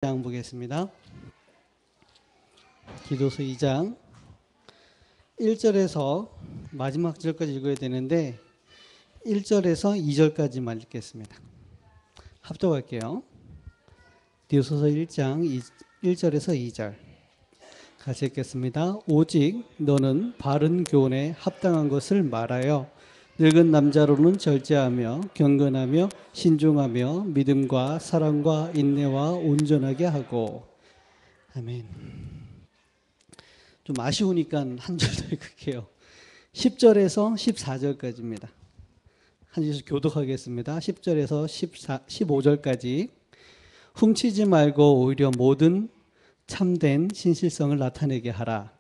2장 보겠습니다. 기도서 2장 1절에서 마지막 절까지 읽어야 되는데 1절에서 2절까지만 읽겠습니다. 합독할게요. 기도서 1장 1절에서 2절 같이 읽겠습니다. 오직 너는 바른 교훈에 합당한 것을 말하여 늙은 남자로는 절제하며 경건하며 신중하며 믿음과 사랑과 인내와 온전하게 하고. 아멘. 좀 아쉬우니까 한 절 더 읽을게요. 10절에서 14절까지입니다. 한 절씩 교독하겠습니다. 10절에서 15절까지. 훔치지 말고 오히려 모든 참된 신실성을 나타내게 하라.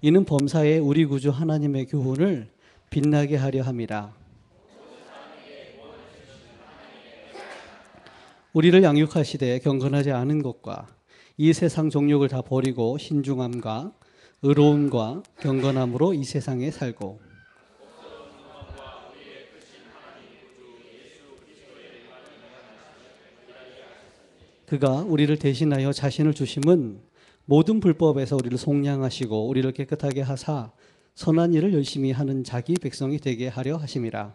이는 범사에 우리 구주 하나님의 교훈을 빛나게 하려 함이라. 우리를 양육하시되 경건하지 않은 것과 이 세상 정욕을 다 버리고 신중함과 의로움과 경건함으로 이 세상에 살고, 그가 우리를 대신하여 자신을 주심은 모든 불법에서 우리를 속량하시고 우리를 깨끗하게 하사 선한 일을 열심히 하는 자기 백성이 되게 하려 하심이라.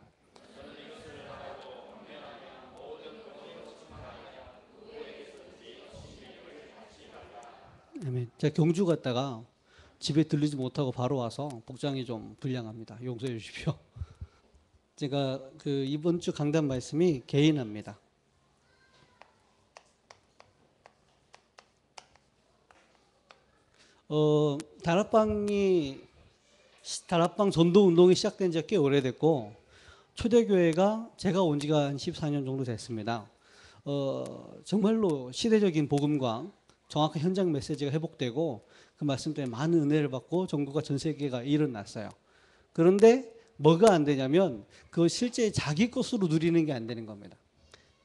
아멘. 제가 경주 갔다가 집에 들르지 못하고 바로 와서 복장이 좀 불량합니다. 용서해 주십시오. 제가 이번 주 강단 말씀이 개인합니다. 다락방 전도 운동이 시작된 지 꽤 오래됐고, 초대교회가 제가 온 지가 한 14년 정도 됐습니다. 정말로 시대적인 복음과 정확한 현장 메시지가 회복되고 그 말씀 때문에 많은 은혜를 받고 전국과 전 세계가 일어났어요. 그런데 뭐가 안 되냐면 그 실제 자기 것으로 누리는 게 안 되는 겁니다.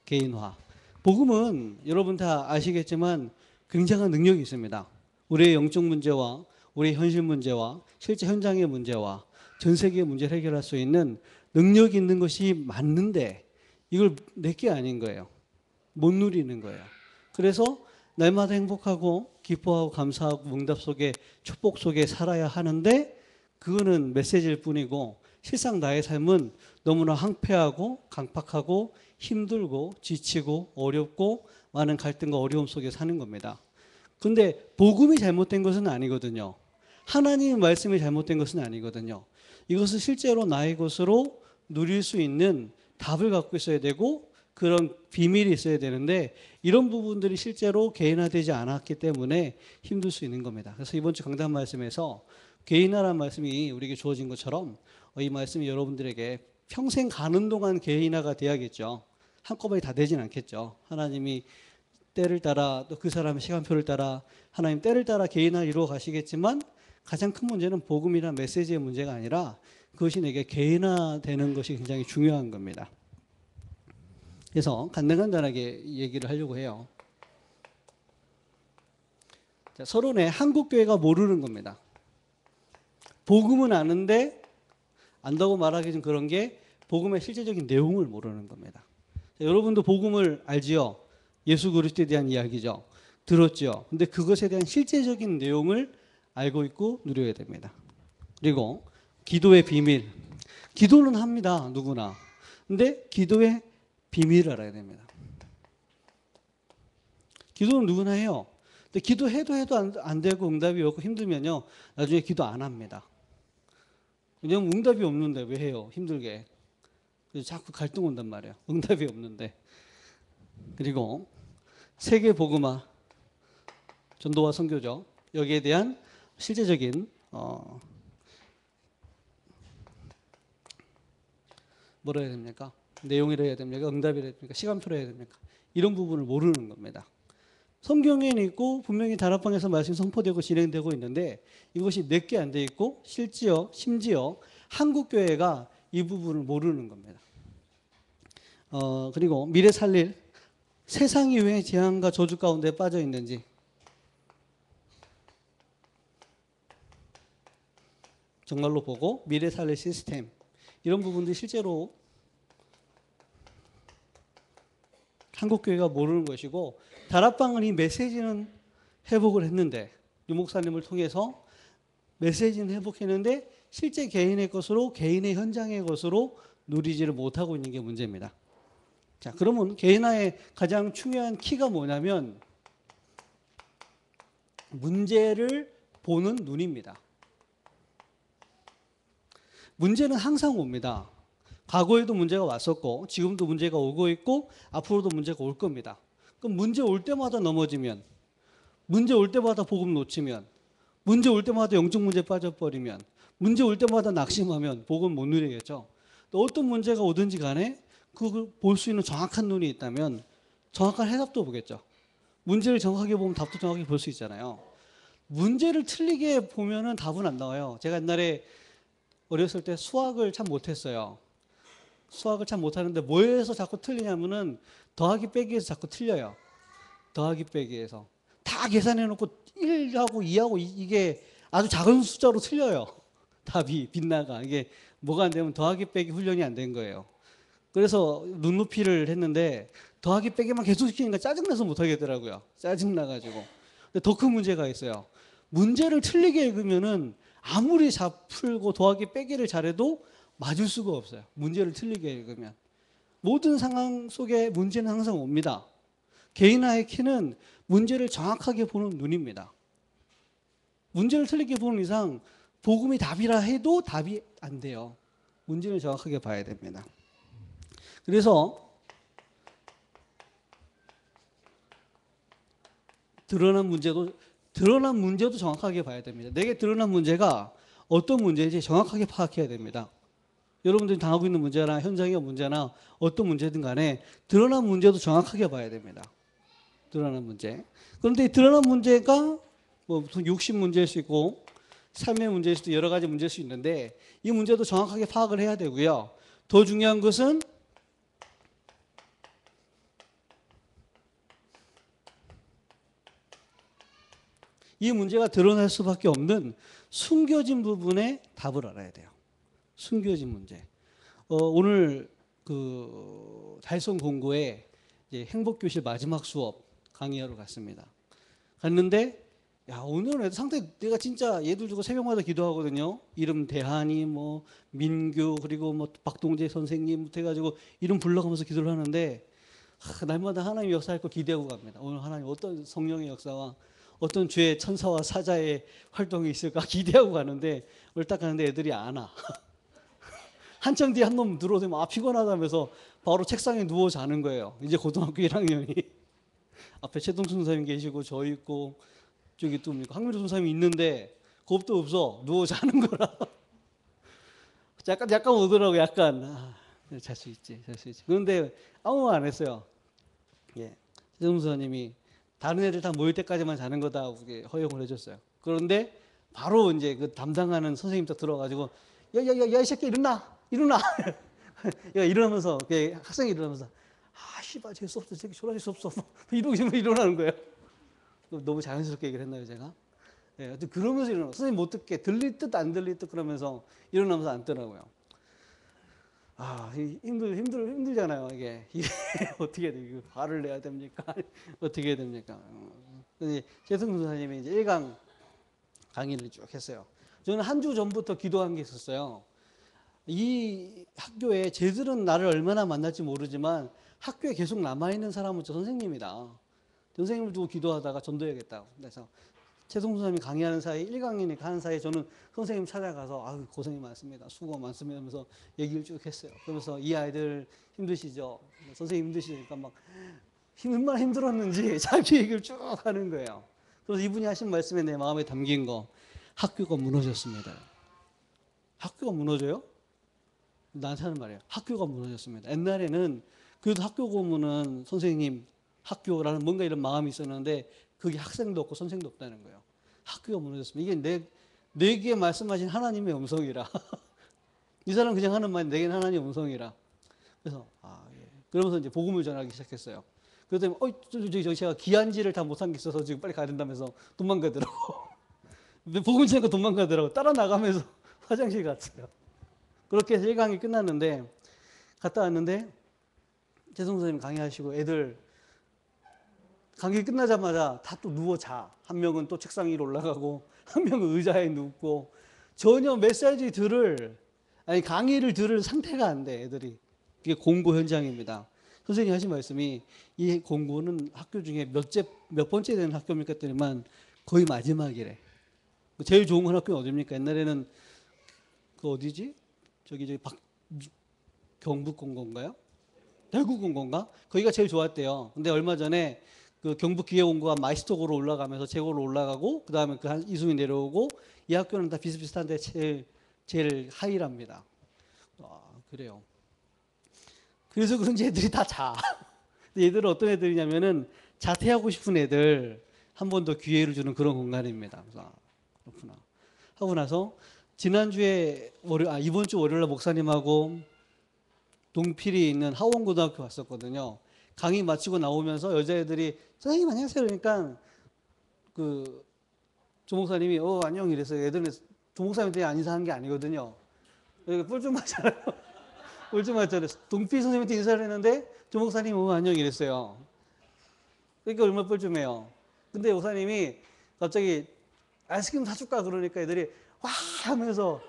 개인화. 복음은 여러분 다 아시겠지만 굉장한 능력이 있습니다. 우리의 영적 문제와 우리의 현실 문제와 실제 현장의 문제와 전 세계의 문제를 해결할 수 있는 능력이 있는 것이 맞는데 이걸 내게 아닌 거예요. 못 누리는 거예요. 그래서 날마다 행복하고 기뻐하고 감사하고 응답 속에 축복 속에 살아야 하는데 그거는 메시지일 뿐이고 실상 나의 삶은 너무나 황폐하고 강팍하고 힘들고 지치고 어렵고 많은 갈등과 어려움 속에 사는 겁니다. 그런데 복음이 잘못된 것은 아니거든요. 하나님의 말씀이 잘못된 것은 아니거든요. 이것을 실제로 나의 것으로 누릴 수 있는 답을 갖고 있어야 되고 그런 비밀이 있어야 되는데 이런 부분들이 실제로 개인화되지 않았기 때문에 힘들 수 있는 겁니다. 그래서 이번 주 강단 말씀에서 개인화라는 말씀이 우리에게 주어진 것처럼 이 말씀이 여러분들에게 평생 가는 동안 개인화가 돼야겠죠. 한꺼번에 다 되진 않겠죠. 하나님이 때를 따라 또 그 사람의 시간표를 따라 하나님 때를 따라 개인화를 이루어 가시겠지만 가장 큰 문제는 복음이나 메시지의 문제가 아니라 그것이 내게 개인화되는 것이 굉장히 중요한 겁니다. 그래서 간단하게 얘기를 하려고 해요. 자, 서론에 한국교회가 모르는 겁니다. 복음은 아는데 안다고 말하기 좀 그런 게 복음의 실제적인 내용을 모르는 겁니다. 자, 여러분도 복음을 알지요? 예수 그리스도에 대한 이야기죠. 들었죠. 근데 그것에 대한 실제적인 내용을 알고 있고 누려야 됩니다. 그리고 기도의 비밀. 기도는 합니다. 누구나. 근데 기도의 비밀을 알아야 됩니다. 기도는 누구나 해요. 근데 기도해도 안 되고 응답이 없고 힘들면요. 나중에 기도 안 합니다. 왜냐면 응답이 없는데 왜 해요? 힘들게. 그래서 자꾸 갈등 온단 말이에요. 응답이 없는데. 그리고 세계 복음화, 전도와 선교죠. 여기에 대한 실제적인 뭐라 해야 됩니까? 내용이라 해야 됩니까? 응답이라 해야 됩니까? 시간표라 해야 됩니까? 이런 부분을 모르는 겁니다. 성경에는 있고 분명히 다락방에서 말씀이 선포되고 진행되고 있는데 이것이 내게 안 돼 있고 심지어 한국교회가 이 부분을 모르는 겁니다. 그리고 미래 살릴 세상이 왜 재앙과 저주 가운데 빠져 있는지 정말로 보고 미래 살릴 시스템 이런 부분들이 실제로 한국교회가 모르는 것이고 다락방은 이 메시지는 회복을 했는데, 유 목사님을 통해서 메시지는 회복했는데 실제 개인의 것으로, 개인의 현장의 것으로 누리지를 못하고 있는 게 문제입니다. 자, 그러면 개인화의 가장 중요한 키가 뭐냐면 문제를 보는 눈입니다. 문제는 항상 옵니다. 과거에도 문제가 왔었고 지금도 문제가 오고 있고 앞으로도 문제가 올 겁니다. 그럼 문제 올 때마다 넘어지면, 문제 올 때마다 복음 놓치면, 문제 올 때마다 영적 문제 빠져버리면, 문제 올 때마다 낙심하면 복음 못 누리겠죠. 또 어떤 문제가 오든지 간에 그걸 볼 수 있는 정확한 눈이 있다면 정확한 해답도 보겠죠. 문제를 정확하게 보면 답도 정확하게 볼 수 있잖아요. 문제를 틀리게 보면은 답은 안 나와요. 제가 옛날에 어렸을 때 수학을 참 못했어요. 수학을 참 못하는데 뭐에서 자꾸 틀리냐면은 더하기 빼기에서 자꾸 틀려요. 더하기 빼기에서. 다 계산해놓고 1하고 2하고 이게 아주 작은 숫자로 틀려요. 답이 빗나가. 이게 뭐가 안 되면 더하기 빼기 훈련이 안 된 거예요. 그래서 눈높이를 했는데 더하기 빼기만 계속 시키니까 짜증나서 못하겠더라고요. 짜증나가지고. 근데 더 큰 문제가 있어요. 문제를 틀리게 읽으면은 아무리 잘 풀고 더하기 빼기를 잘해도 맞을 수가 없어요. 문제를 틀리게 읽으면. 모든 상황 속에 문제는 항상 옵니다. 개인화의 키는 문제를 정확하게 보는 눈입니다. 문제를 틀리게 보는 이상 복음이 답이라 해도 답이 안 돼요. 문제를 정확하게 봐야 됩니다. 그래서 드러난 문제도 정확하게 봐야 됩니다. 내게 드러난 문제가 어떤 문제인지 정확하게 파악해야 됩니다. 여러분들이 당하고 있는 문제나 현장의 문제나 어떤 문제든 간에 드러난 문제도 정확하게 봐야 됩니다. 드러난 문제. 그런데 이 드러난 문제가 뭐 육신 문제일 수 있고 삶의 문제일 수도 여러 가지 문제일 수 있는데 이 문제도 정확하게 파악을 해야 되고요. 더 중요한 것은 이 문제가 드러날 수밖에 없는 숨겨진 부분의 답을 알아야 돼요. 숨겨진 문제. 오늘 그 달성 공고에 행복교실 마지막 수업 강의하러 갔습니다. 갔는데 야, 오늘은 애들 상당히 내가 진짜 얘들 주고 새벽마다 기도하거든요. 이름 대한이 뭐 민규 그리고 뭐 박동재 선생님부터 해가지고 이름 불러가면서 기도를 하는데 날마다 하나님 역사할 거 기대하고 갑니다. 오늘 하나님 어떤 성령의 역사와 어떤 주의 천사와 사자의 활동이 있을까 기대하고 가는데 오늘 딱 가는데 애들이 안 와. 한참 뒤에 한 놈 들어오더니 피곤하다면서 바로 책상에 누워 자는 거예요. 이제 고등학교 1학년이. 앞에 최동순 선생님 계시고 저 있고 저기 또 황미루 선생님이 있는데 겁도 없어. 누워 자는 거라. 약간 오더라고. 약간 잘 수 있지. 그런데 아무 말 안 했어요. 예. 최동순 선생님이 다른 애들 다 모일 때까지만 자는 거다 허용을 해줬어요. 그런데 바로 이제 그 담당하는 선생님 딱 들어가지고 야 이 새끼 일어나. 일어나면서 학생이 일어나면서 씨발 재수 없어. 새끼 졸라 재수 없어. 이러고 일어나는 거예요. 너무 자연스럽게 얘기를 했나요 제가? 예, 그러면서 일어나. 선생님 못 듣게 들릴 듯 안 들릴 듯 그러면서 일어나면서 앉더라고요. 힘들잖아요 이게 어떻게 해야 돼? 화를 내야 됩니까? 어떻게 해야 됩니까? 최승준 선생님이 이제 1강 강의를 쭉 했어요. 저는 한 주 전부터 기도한 게 있었어요. 이 학교에 쟤들은 나를 얼마나 만날지 모르지만 학교에 계속 남아있는 사람은 저 선생님이다. 선생님을 두고 기도하다가 전도해야겠다고. 그래서 최성수 선생님이 강의하는 사이 1강이니까 하는 사이에 저는 선생님 찾아가서 아유 고생이 많습니다. 수고가 많습니다 하면서 얘기를 쭉 했어요. 그러면서 이 아이들 힘드시죠? 선생님 힘드시니까 막 얼마나 힘들었는지 자기 얘기를 쭉 하는 거예요. 그래서 이분이 하신 말씀에 내 마음에 담긴 거 학교가 무너졌습니다. 학교가 무너져요? 나한테 하는 말이에요. 학교가 무너졌습니다. 옛날에는 그래도 학교 고문은 선생님 학교라는 뭔가 이런 마음이 있었는데 그게 학생도 없고 선생도 없다는 거예요. 학교가 무너졌습니다. 이게 내게 말씀하신 하나님의 음성이라. 이 사람 그냥 하는 말이 내게는 하나님의 음성이라. 그래서 예. 그러면서 이제 복음을 전하기 시작했어요. 그랬더니 제가 기한지를 다 못한 게 있어서 지금 빨리 가야 된다면서 도망가더라고. 복음 전하니까 도망가더라고. 따라 나가면서 화장실 갔어요. 그렇게 해서 1강이 끝났는데 갔다 왔는데 최성 선생님 강의하시고 애들 강의 끝나자마자 다 또 누워 자. 한 명은 또 책상 위로 올라가고 한 명은 의자에 눕고 전혀 강의를 들을 상태가 안 돼, 애들이. 이게 공고 현장입니다. 선생님이 하신 말씀이 이 공고는 학교 중에 몇 번째 되는 학교입니까? 했더니만 거의 마지막이래. 제일 좋은 건 학교는 어디입니까? 옛날에는 그 어디지? 저기 경북 공고인가요? 대구 공고인가? 거기가 제일 좋았대요. 근데 얼마 전에 그 경북 기계공고가 마이스톡으로 올라가면서 최고로 올라가고 그 다음에 그 한 이순위 내려오고 이 학교는 다 비슷비슷한데 제일 하이랍니다. 그래요. 그래서 그런지 애들이 다 자. 근데 얘들은 어떤 애들이냐면은 자퇴하고 싶은 애들 한 번 더 기회를 주는 그런 공간입니다. 그래서 그렇구나 하고 나서 지난주에 이번 주 월요일날 목사님하고 동필이 있는 하원고등학교 왔었거든요. 강의 마치고 나오면서 여자애들이 선생님 안녕하세요 그러니까 그 조목사님이 안녕 이랬어요. 애들은 조목사님한테 안 인사하는 게 아니거든요. 뿔좀 맞잖아요. 뿔좀 맞잖아요. 동필 선생님한테 인사를 했는데 조목사님이 안녕 이랬어요. 그러니까 얼마나 뿔좀해요. 근데 목사님이 갑자기 아이스크림 사줄까 그러니까 애들이 와 하면서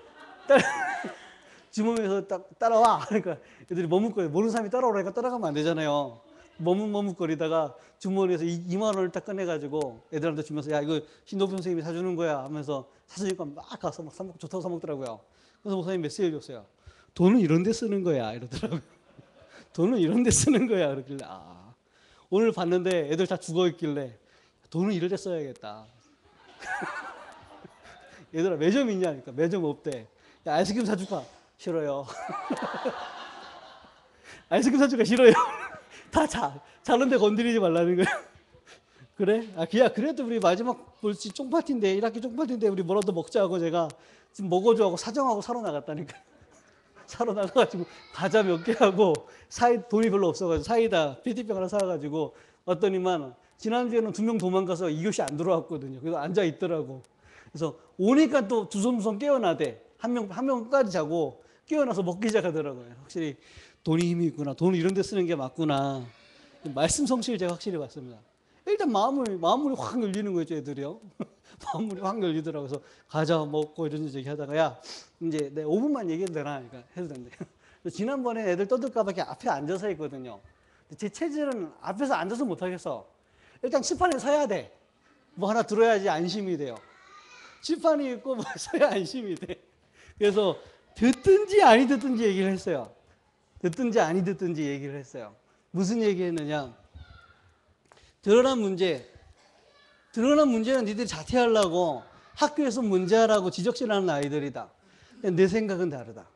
주머니에서 따라와. 그러니까 애들이 머뭇거려. 모르는 사람이 따라오라니까 따라가면 안 되잖아요. 머뭇거리다가 주머니에서 2만 원을 딱 꺼내가지고 애들한테 주면서 야 이거 신도부 선생님이 사주는 거야 하면서 사주니까 막 가서 막 좋다고 사먹더라고요. 그래서 목사님 메시지 줬어요. 돈은 이런 데 쓰는 거야 이러더라고요. 돈은 이런 데 쓰는 거야 그러길래 오늘 봤는데 애들 다 죽어있길래 돈은 이럴 때 써야겠다. 얘들아 매점 있냐? 그러니까 매점 없대. 야 아이스크림 사줄까? 싫어요. 아이스크림 사줄까? 싫어요. 다 자는데 건드리지 말라는 거야. 그래? 그래도 우리 마지막 볼지 쫑파티인데 1학기 쫑파티인데 우리 뭐라도 먹자고 제가 지금 먹어줘 하고 사정하고 사러 나갔다니까. 사러 나가가지고 과자 몇 개 하고 돈이 별로 없어가지고 사이다 PT병 하나 사가지고 왔더니만 지난주에는 2명 도망가서 2교시 안 들어왔거든요. 그래서 앉아 있더라고. 그래서 오니까 또 두손두손 깨어나대. 한 명까지 자고 깨어나서 먹기 시작하더라고요. 확실히 돈이 힘이 있구나. 돈을 이런 데 쓰는 게 맞구나. 말씀 성취를 제가 확실히 봤습니다. 일단 마음이 확 열리는 거죠, 애들이요. 마음이 확 열리더라고요. 그래서 과자 먹고 이런 얘기 하다가 야, 이제 내 5분만 얘기해도 되나? 그러니까 해도 된대요. 지난번에 애들 떠들까 봐 앞에 앉아서 했거든요. 제 체질은 앞에서 앉아서 못 하겠어. 일단 칠판에 서야 돼. 뭐 하나 들어야지 안심이 돼요. 칠판이 있고 뭐 서야 안심이 돼. 그래서 듣든지 아니 듣든지 얘기를 했어요. 듣든지 아니 듣든지 얘기를 했어요. 무슨 얘기했느냐? 드러난 문제는 니들이 자퇴하려고 학교에서 문제하라고 지적질하는 아이들이다. 내 생각은 다르다.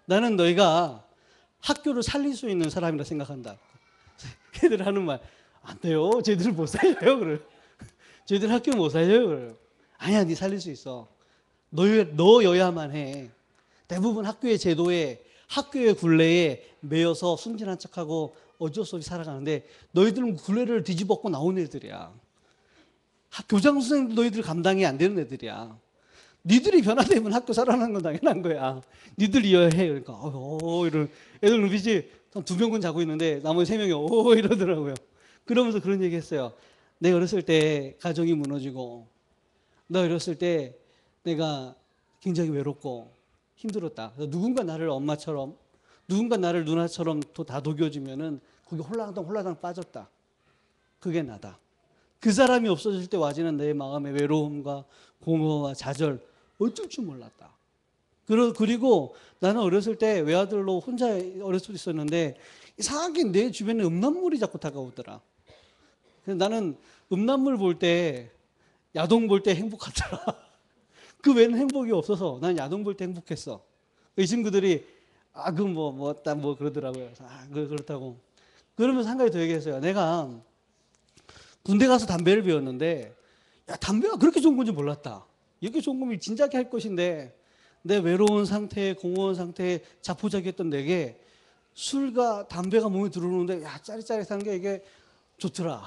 나는 너희가 학교를 살릴 수 있는 사람이라 생각한다. 걔들 하는 말, 안 돼요. 쟤들 못 살려요. 그래. 쟤들 학교 못 살려요. 그래. 아니야, 네 살릴 수 있어. 너여야만 해. 대부분 학교의 제도에, 학교의 굴레에 매여서 순진한 척하고 어쩔 수 없이 살아가는데 너희들은 굴레를 뒤집어엎고 나온 애들이야. 교장 선생님도 너희들 감당이 안 되는 애들이야. 니들이 변화되면 학교 살아나는 건 당연한 거야. 니들이어야 해. 그러니까 이런 애들 눈빛이 2명은 자고 있는데 나머지 3명이 이러더라고요. 그러면서 그런 얘기 했어요. 내가 어렸을 때 가정이 무너지고 나 어렸을 때 내가 굉장히 외롭고 힘들었다. 누군가 나를 엄마처럼 누군가 나를 누나처럼 또 다독여주면은 그게 홀라당 빠졌다. 그게 나다. 그 사람이 없어질 때 와지는 내 마음의 외로움과 공허와 좌절 어쩔 줄 몰랐다. 그리고 나는 어렸을 때 외아들로 혼자 어렸을 때 있었는데 이상하게 내 주변에 음란물이 자꾸 다가오더라. 그래서 나는 음란물 볼 때 야동 볼 때 행복하더라. 그 외에는 행복이 없어서 난 야동 볼 때 행복했어. 이 친구들이 뭐 그러더라고요. 그렇다고. 그러면서 한 가지 더 얘기했어요. 내가 군대 가서 담배를 피웠는데 야, 담배가 그렇게 좋은 건지 몰랐다. 이렇게 좋은 거면 진작에 할 것인데 내 외로운 상태에 공허한 상태에 자포자기했던 내게 술과 담배가 몸에 들어오는데 야, 짜릿짜릿한 게 이게 좋더라.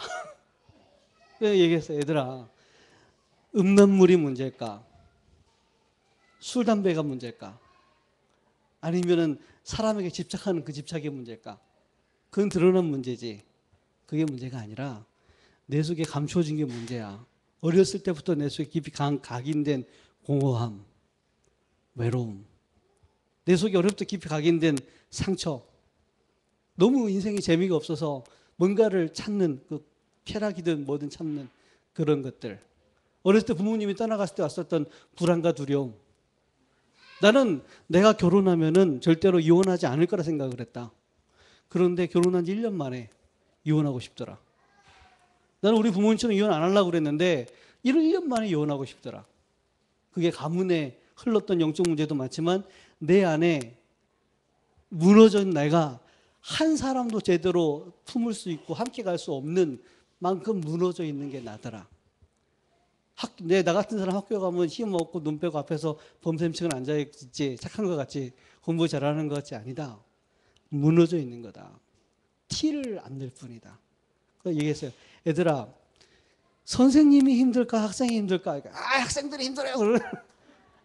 그래서 얘기했어요. 얘들아, 음란물이 문제일까? 술, 담배가 문제일까? 아니면은 사람에게 집착하는 그 집착이 문제일까? 그건 드러난 문제지. 그게 문제가 아니라 내 속에 감춰진 게 문제야. 어렸을 때부터 내 속에 깊이 각인된 공허함, 외로움, 내 속에 어렵게 깊이 각인된 상처, 너무 인생에 재미가 없어서 뭔가를 찾는, 그 쾌락이든 뭐든 찾는 그런 것들. 어렸을 때 부모님이 떠나갔을 때 왔었던 불안과 두려움. 나는 내가 결혼하면은 절대로 이혼하지 않을 거라 생각을 했다. 그런데 결혼한 지 1년 만에 이혼하고 싶더라. 나는 우리 부모님처럼 이혼 안 하려고 그랬는데 1년 만에 이혼하고 싶더라. 그게 가문에 흘렀던 영적 문제도 많지만 내 안에 무너진 내가 한 사람도 제대로 품을 수 있고 함께 갈 수 없는 만큼 무너져 있는 게 나더라. 나 같은 사람 학교 가면 힘 없고 눈 빼고 앞에서 범샘층은 앉아있지, 착한 것 같지, 공부 잘하는 것 같지. 아니다. 무너져 있는 거다. 티를 안 낼 뿐이다. 그래서 얘기했어요. 얘들아, 선생님이 힘들까 학생이 힘들까? 학생들이 힘들어요.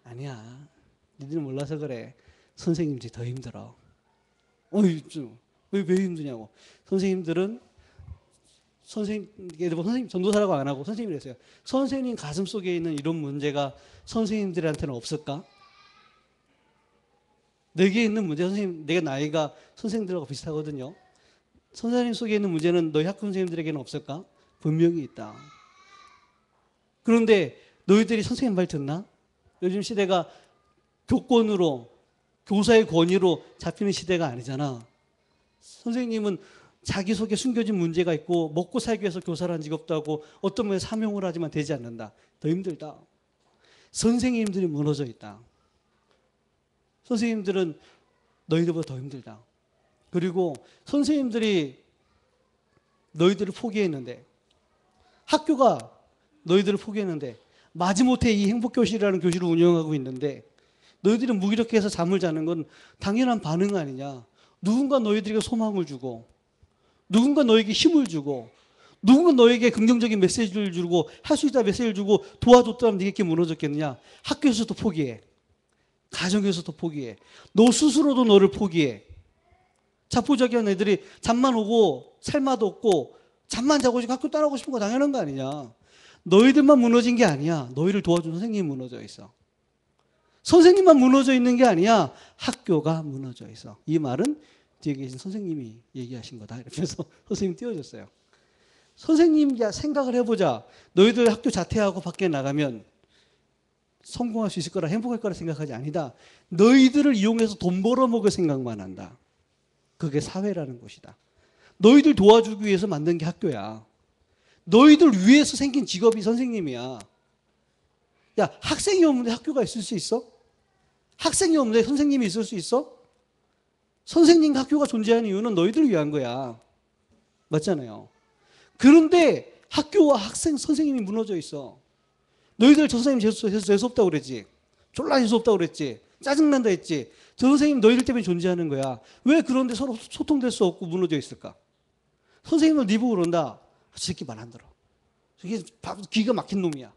아니야. 니들은 몰라서 그래. 선생님들이 더 힘들어. 왜 힘드냐고. 선생님들은 선생님 전도사라고 안 하고 선생님이 했어요. 선생님 가슴 속에 있는 이런 문제가 선생님들한테는 없을까? 내게 있는 문제, 선생님, 내가 나이가 선생님들하고 비슷하거든요. 선생님 속에 있는 문제는 너희 학교 선생님들에게는 없을까? 분명히 있다. 그런데 너희들이 선생님 말 듣나? 요즘 시대가 교권으로, 교사의 권위로 잡히는 시대가 아니잖아. 선생님은 자기 속에 숨겨진 문제가 있고 먹고 살기 위해서 교사라는 직업도 하고 어떤 면에 사명을 하지만 되지 않는다. 더 힘들다. 선생님들이 무너져 있다. 선생님들은 너희들보다 더 힘들다. 그리고 선생님들이 너희들을 포기했는데, 학교가 너희들을 포기했는데, 마지못해 이 행복교실이라는 교실을 운영하고 있는데 너희들이 무기력해서 잠을 자는 건 당연한 반응 아니냐. 누군가 너희들에게 소망을 주고, 누군가 너에게 힘을 주고, 누군가 너에게 긍정적인 메시지를 주고, 할 수 있다 메시지를 주고 도와줬다면 네가 이렇게 무너졌겠느냐. 학교에서도 포기해. 가정에서도 포기해. 너 스스로도 너를 포기해. 자포자기한 애들이 잠만 오고 살맛도 없고 잠만 자고 학교 따라오고 싶은 거 당연한 거 아니냐. 너희들만 무너진 게 아니야. 너희를 도와준 선생님이 무너져 있어. 선생님만 무너져 있는 게 아니야. 학교가 무너져 있어. 이 말은 뒤에 계신 선생님이 얘기하신 거다. 이러면서 선생님 띄워줬어요. 선생님, 야, 생각을 해보자. 너희들 학교 자퇴하고 밖에 나가면 성공할 수 있을 거라, 행복할 거라 생각하지. 아니다. 너희들을 이용해서 돈 벌어먹을 생각만 한다. 그게 사회라는 곳이다. 너희들 도와주기 위해서 만든 게 학교야. 너희들 위해서 생긴 직업이 선생님이야. 야, 학생이 없는데 학교가 있을 수 있어? 학생이 없는데 선생님이 있을 수 있어? 선생님 학교가 존재하는 이유는 너희들을 위한 거야. 맞잖아요. 그런데 학교와 학생, 선생님이 무너져 있어. 너희들 저 선생님 재수없다고 그랬지. 졸라 재수없다고 그랬지. 짜증난다 했지. 저 선생님 너희들 때문에 존재하는 거야. 왜 그런데 서로 소통될 수 없고 무너져 있을까? 선생님은 네 보고 그런다. 저 새끼 말 안 들어. 저게 기가 막힌 놈이야.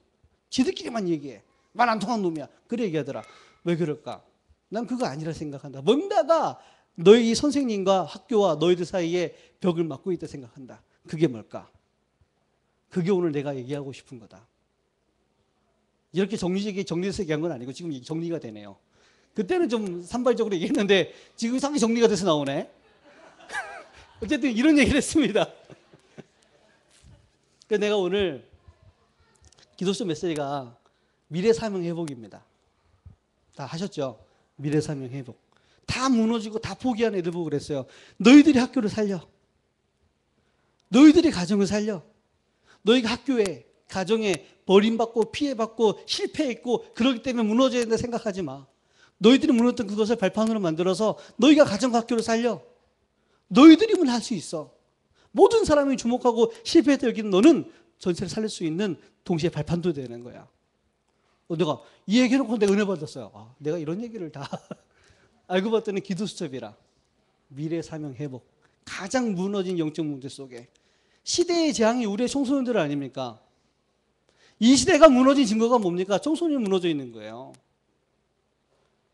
지들끼리만 얘기해. 말 안 통한 놈이야. 그래 얘기하더라. 왜 그럴까? 난 그거 아니라 생각한다. 뭔가가 너희 이 선생님과 학교와 너희들 사이에 벽을 막고 있다 생각한다. 그게 뭘까? 그게 오늘 내가 얘기하고 싶은 거다. 이렇게 정리돼서 얘기한 건 아니고 지금 정리가 되네요. 그때는 좀 산발적으로 얘기했는데 지금 상당히 정리가 돼서 나오네. 어쨌든 이런 얘기를 했습니다. 그래서 내가 오늘 기도서 메시지가 미래 사명 회복입니다. 다 하셨죠? 미래 사명 회복. 다 무너지고 다 포기한 애들 보고 그랬어요. 너희들이 학교를 살려. 너희들이 가정을 살려. 너희가 학교에, 가정에 버림받고 피해받고 실패했고 그러기 때문에 무너져야 된다 생각하지 마. 너희들이 무너졌던 그것을 발판으로 만들어서 너희가 가정과 학교를 살려. 너희들이면 할 수 있어. 모든 사람이 주목하고 실패했다 여기는 너는 전체를 살릴 수 있는 동시에 발판도 되는 거야. 내가 이 얘기해놓고 내가 은혜 받았어요. 아, 내가 이런 얘기를 다 알고 봤더니 기도 수첩이라. 미래 사명 회복. 가장 무너진 영적 문제 속에 시대의 재앙이 우리의 청소년들 아닙니까? 이 시대가 무너진 증거가 뭡니까? 청소년이 무너져 있는 거예요.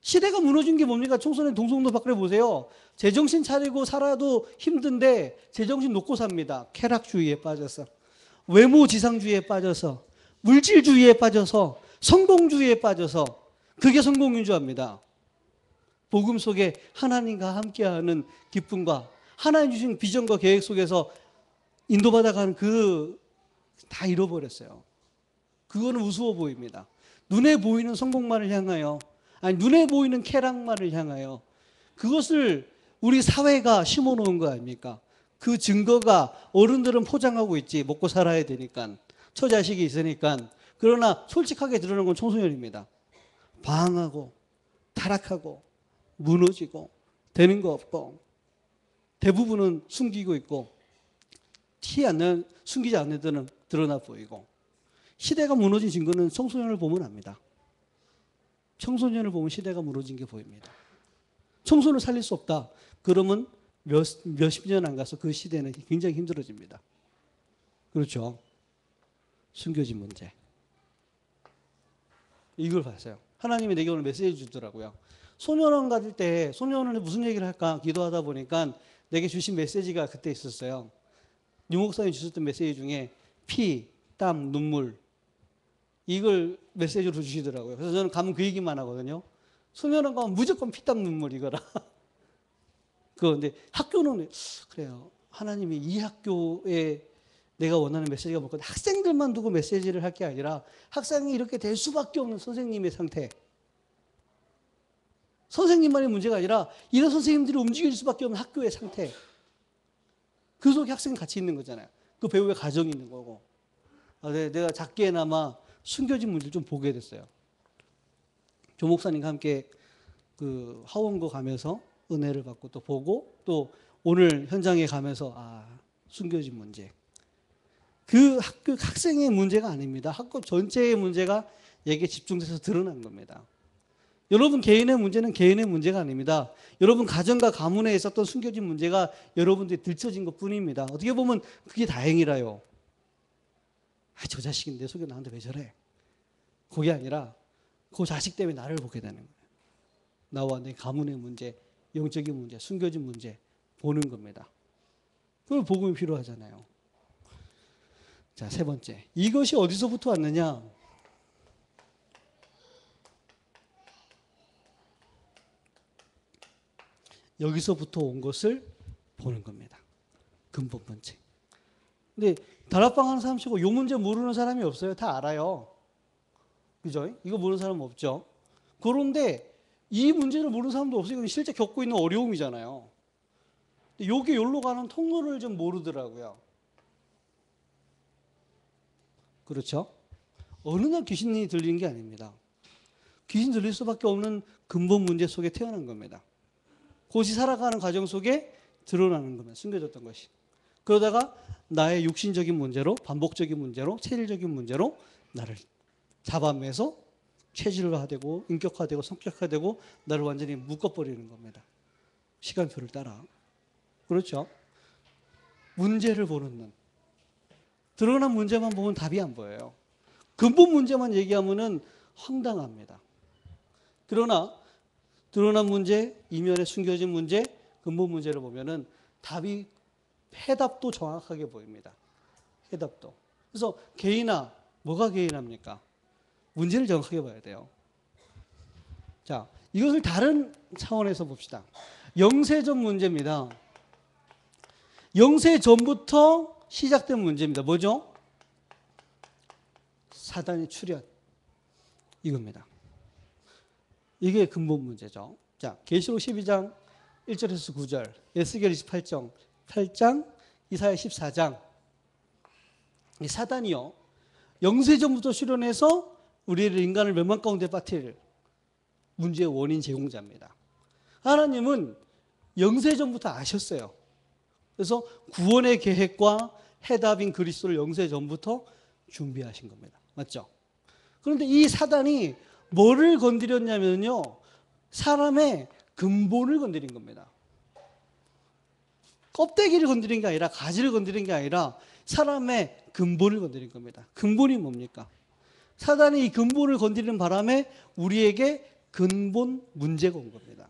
시대가 무너진 게 뭡니까? 청소년 동성로 밖에 보세요. 제정신 차리고 살아도 힘든데 제정신 놓고 삽니다. 쾌락주의에 빠져서, 외모 지상주의에 빠져서, 물질주의에 빠져서, 성공주의에 빠져서. 그게 성공인 줄 압니다. 복음 속에 하나님과 함께하는 기쁨과 하나님 주신 비전과 계획 속에서 인도받아가는 다 잃어버렸어요. 그거는 우스워 보입니다. 눈에 보이는 성공만을 향하여, 아니 눈에 보이는 쾌락만을 향하여, 그것을 우리 사회가 심어놓은 거 아닙니까? 그 증거가 어른들은 포장하고 있지, 먹고 살아야 되니까, 처자식이 있으니까. 그러나 솔직하게 드러나는 건 청소년입니다. 방황하고 타락하고 무너지고 되는 거 없고, 대부분은 숨기고 있고, 숨기지 않는 데는 드러나 보이고. 시대가 무너진 증거는 청소년을 보면 압니다. 청소년을 보면 시대가 무너진 게 보입니다. 청소년을 살릴 수 없다. 그러면 몇십 년 안 가서 그 시대는 굉장히 힘들어집니다. 그렇죠? 숨겨진 문제. 이걸 봤어요. 하나님이 내게 오늘 메시지 주더라고요. 소년원 가질 때 소년원에 무슨 얘기를 할까 기도하다 보니까 내게 주신 메시지가 그때 있었어요. 유 목사님 주셨던 메시지 중에 피, 땀, 눈물, 이걸 메시지로 주시더라고요. 그래서 저는 가면 그 얘기만 하거든요. 소년원 가면 무조건 피, 땀, 눈물 이거라. 근데 학교는 그래요. 하나님이 이 학교에 내가 원하는 메시지가 뭐거든. 학생들만 두고 메시지를 할 게 아니라 학생이 이렇게 될 수밖에 없는 선생님의 상태. 선생님만의 문제가 아니라 이런 선생님들이 움직일 수밖에 없는 학교의 상태. 그 속에 학생이 같이 있는 거잖아요. 그 배우의 가정이 있는 거고. 내가 작게나마 숨겨진 문제를 좀 보게 됐어요. 조 목사님과 함께 그 하원고 가면서 은혜를 받고 또 보고, 또 오늘 현장에 가면서 숨겨진 문제. 그 학교 학생의 문제가 아닙니다. 학교 전체의 문제가 여기에 집중돼서 드러난 겁니다. 여러분 개인의 문제는 개인의 문제가 아닙니다. 여러분 가정과 가문에 있었던 숨겨진 문제가 여러분들이 들춰진 것뿐입니다. 어떻게 보면 그게 다행이라요. 저 자식이 내 속에 나한테 왜 저래? 그게 아니라 그 자식 때문에 나를 보게 되는 거예요. 나와 내 가문의 문제, 영적인 문제, 숨겨진 문제 보는 겁니다. 그걸 복음이 필요하잖아요. 자, 세 번째. 이것이 어디서부터 왔느냐? 여기서부터 온 것을 보는 겁니다. 근본 문제. 근데 다락방 하는 사람 치고 이 문제 모르는 사람이 없어요. 다 알아요. 그죠? 이거 모르는 사람 없죠. 그런데 이 문제를 모르는 사람도 없어요. 실제 겪고 있는 어려움이잖아요. 근데 요게 여기로 가는 통로를 좀 모르더라고요. 그렇죠? 어느 날 귀신이 들리는 게 아닙니다. 귀신 들릴 수밖에 없는 근본 문제 속에 태어난 겁니다. 그것이 살아가는 과정 속에 드러나는 겁니다. 숨겨졌던 것이. 그러다가 나의 육신적인 문제로, 반복적인 문제로, 체질적인 문제로 나를 잡아매서 체질화되고 인격화되고 성격화되고 나를 완전히 묶어버리는 겁니다. 시간표를 따라. 그렇죠? 문제를 보는 눈. 드러난 문제만 보면 답이 안 보여요. 근본 문제만 얘기하면은 황당합니다. 그러나 드러난 문제, 이면에 숨겨진 문제, 근본 문제를 보면은 해답도 정확하게 보입니다. 해답도. 그래서 개인화, 뭐가 개인합니까? 문제를 정확하게 봐야 돼요. 자, 이것을 다른 차원에서 봅시다. 영세전 문제입니다. 영세전부터 시작된 문제입니다. 뭐죠? 사단의 출현. 이겁니다. 이게 근본 문제죠. 자, 계시록 12장 1절에서 9절, 에스겔 28장, 이사야 14장. 이 사단이요, 영세전부터 출현해서 우리를 인간을 멸망 가운데 빠뜨릴 문제의 원인 제공자입니다. 하나님은 영세전부터 아셨어요. 그래서 구원의 계획과 해답인 그리스도를 영세전부터 준비하신 겁니다. 맞죠? 그런데 이 사단이 뭐를 건드렸냐면요, 사람의 근본을 건드린 겁니다. 껍데기를 건드린 게 아니라, 가지를 건드린 게 아니라 사람의 근본을 건드린 겁니다. 근본이 뭡니까? 사단이 이 근본을 건드리는 바람에 우리에게 근본 문제가 온 겁니다.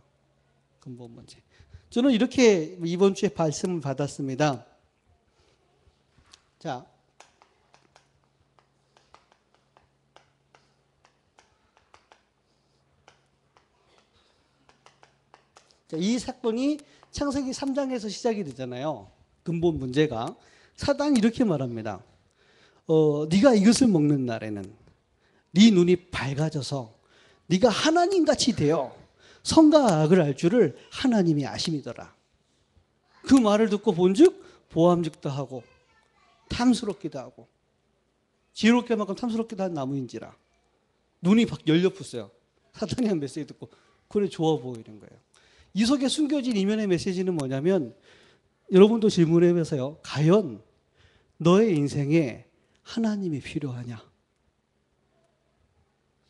근본 문제. 저는 이렇게 이번 주에 말씀을 받았습니다. 자, 이 사건이 창세기 3장에서 시작이 되잖아요. 근본 문제가. 사단이 이렇게 말합니다. 네가 이것을 먹는 날에는 네 눈이 밝아져서 네가 하나님같이 되어 선과 악을 알 줄을 하나님이 아심이더라. 그 말을 듣고 본즉 보암직도 하고 탐스럽기도 하고 지혜롭게 만큼 탐스럽기도 한 나무인지라. 눈이 막 열려붙어요. 사단이 한 메시지 듣고 그래 좋아 보이는 거예요. 이 속에 숨겨진 이면의 메시지는 뭐냐면 여러분도 질문해 보세요. 과연 너의 인생에 하나님이 필요하냐?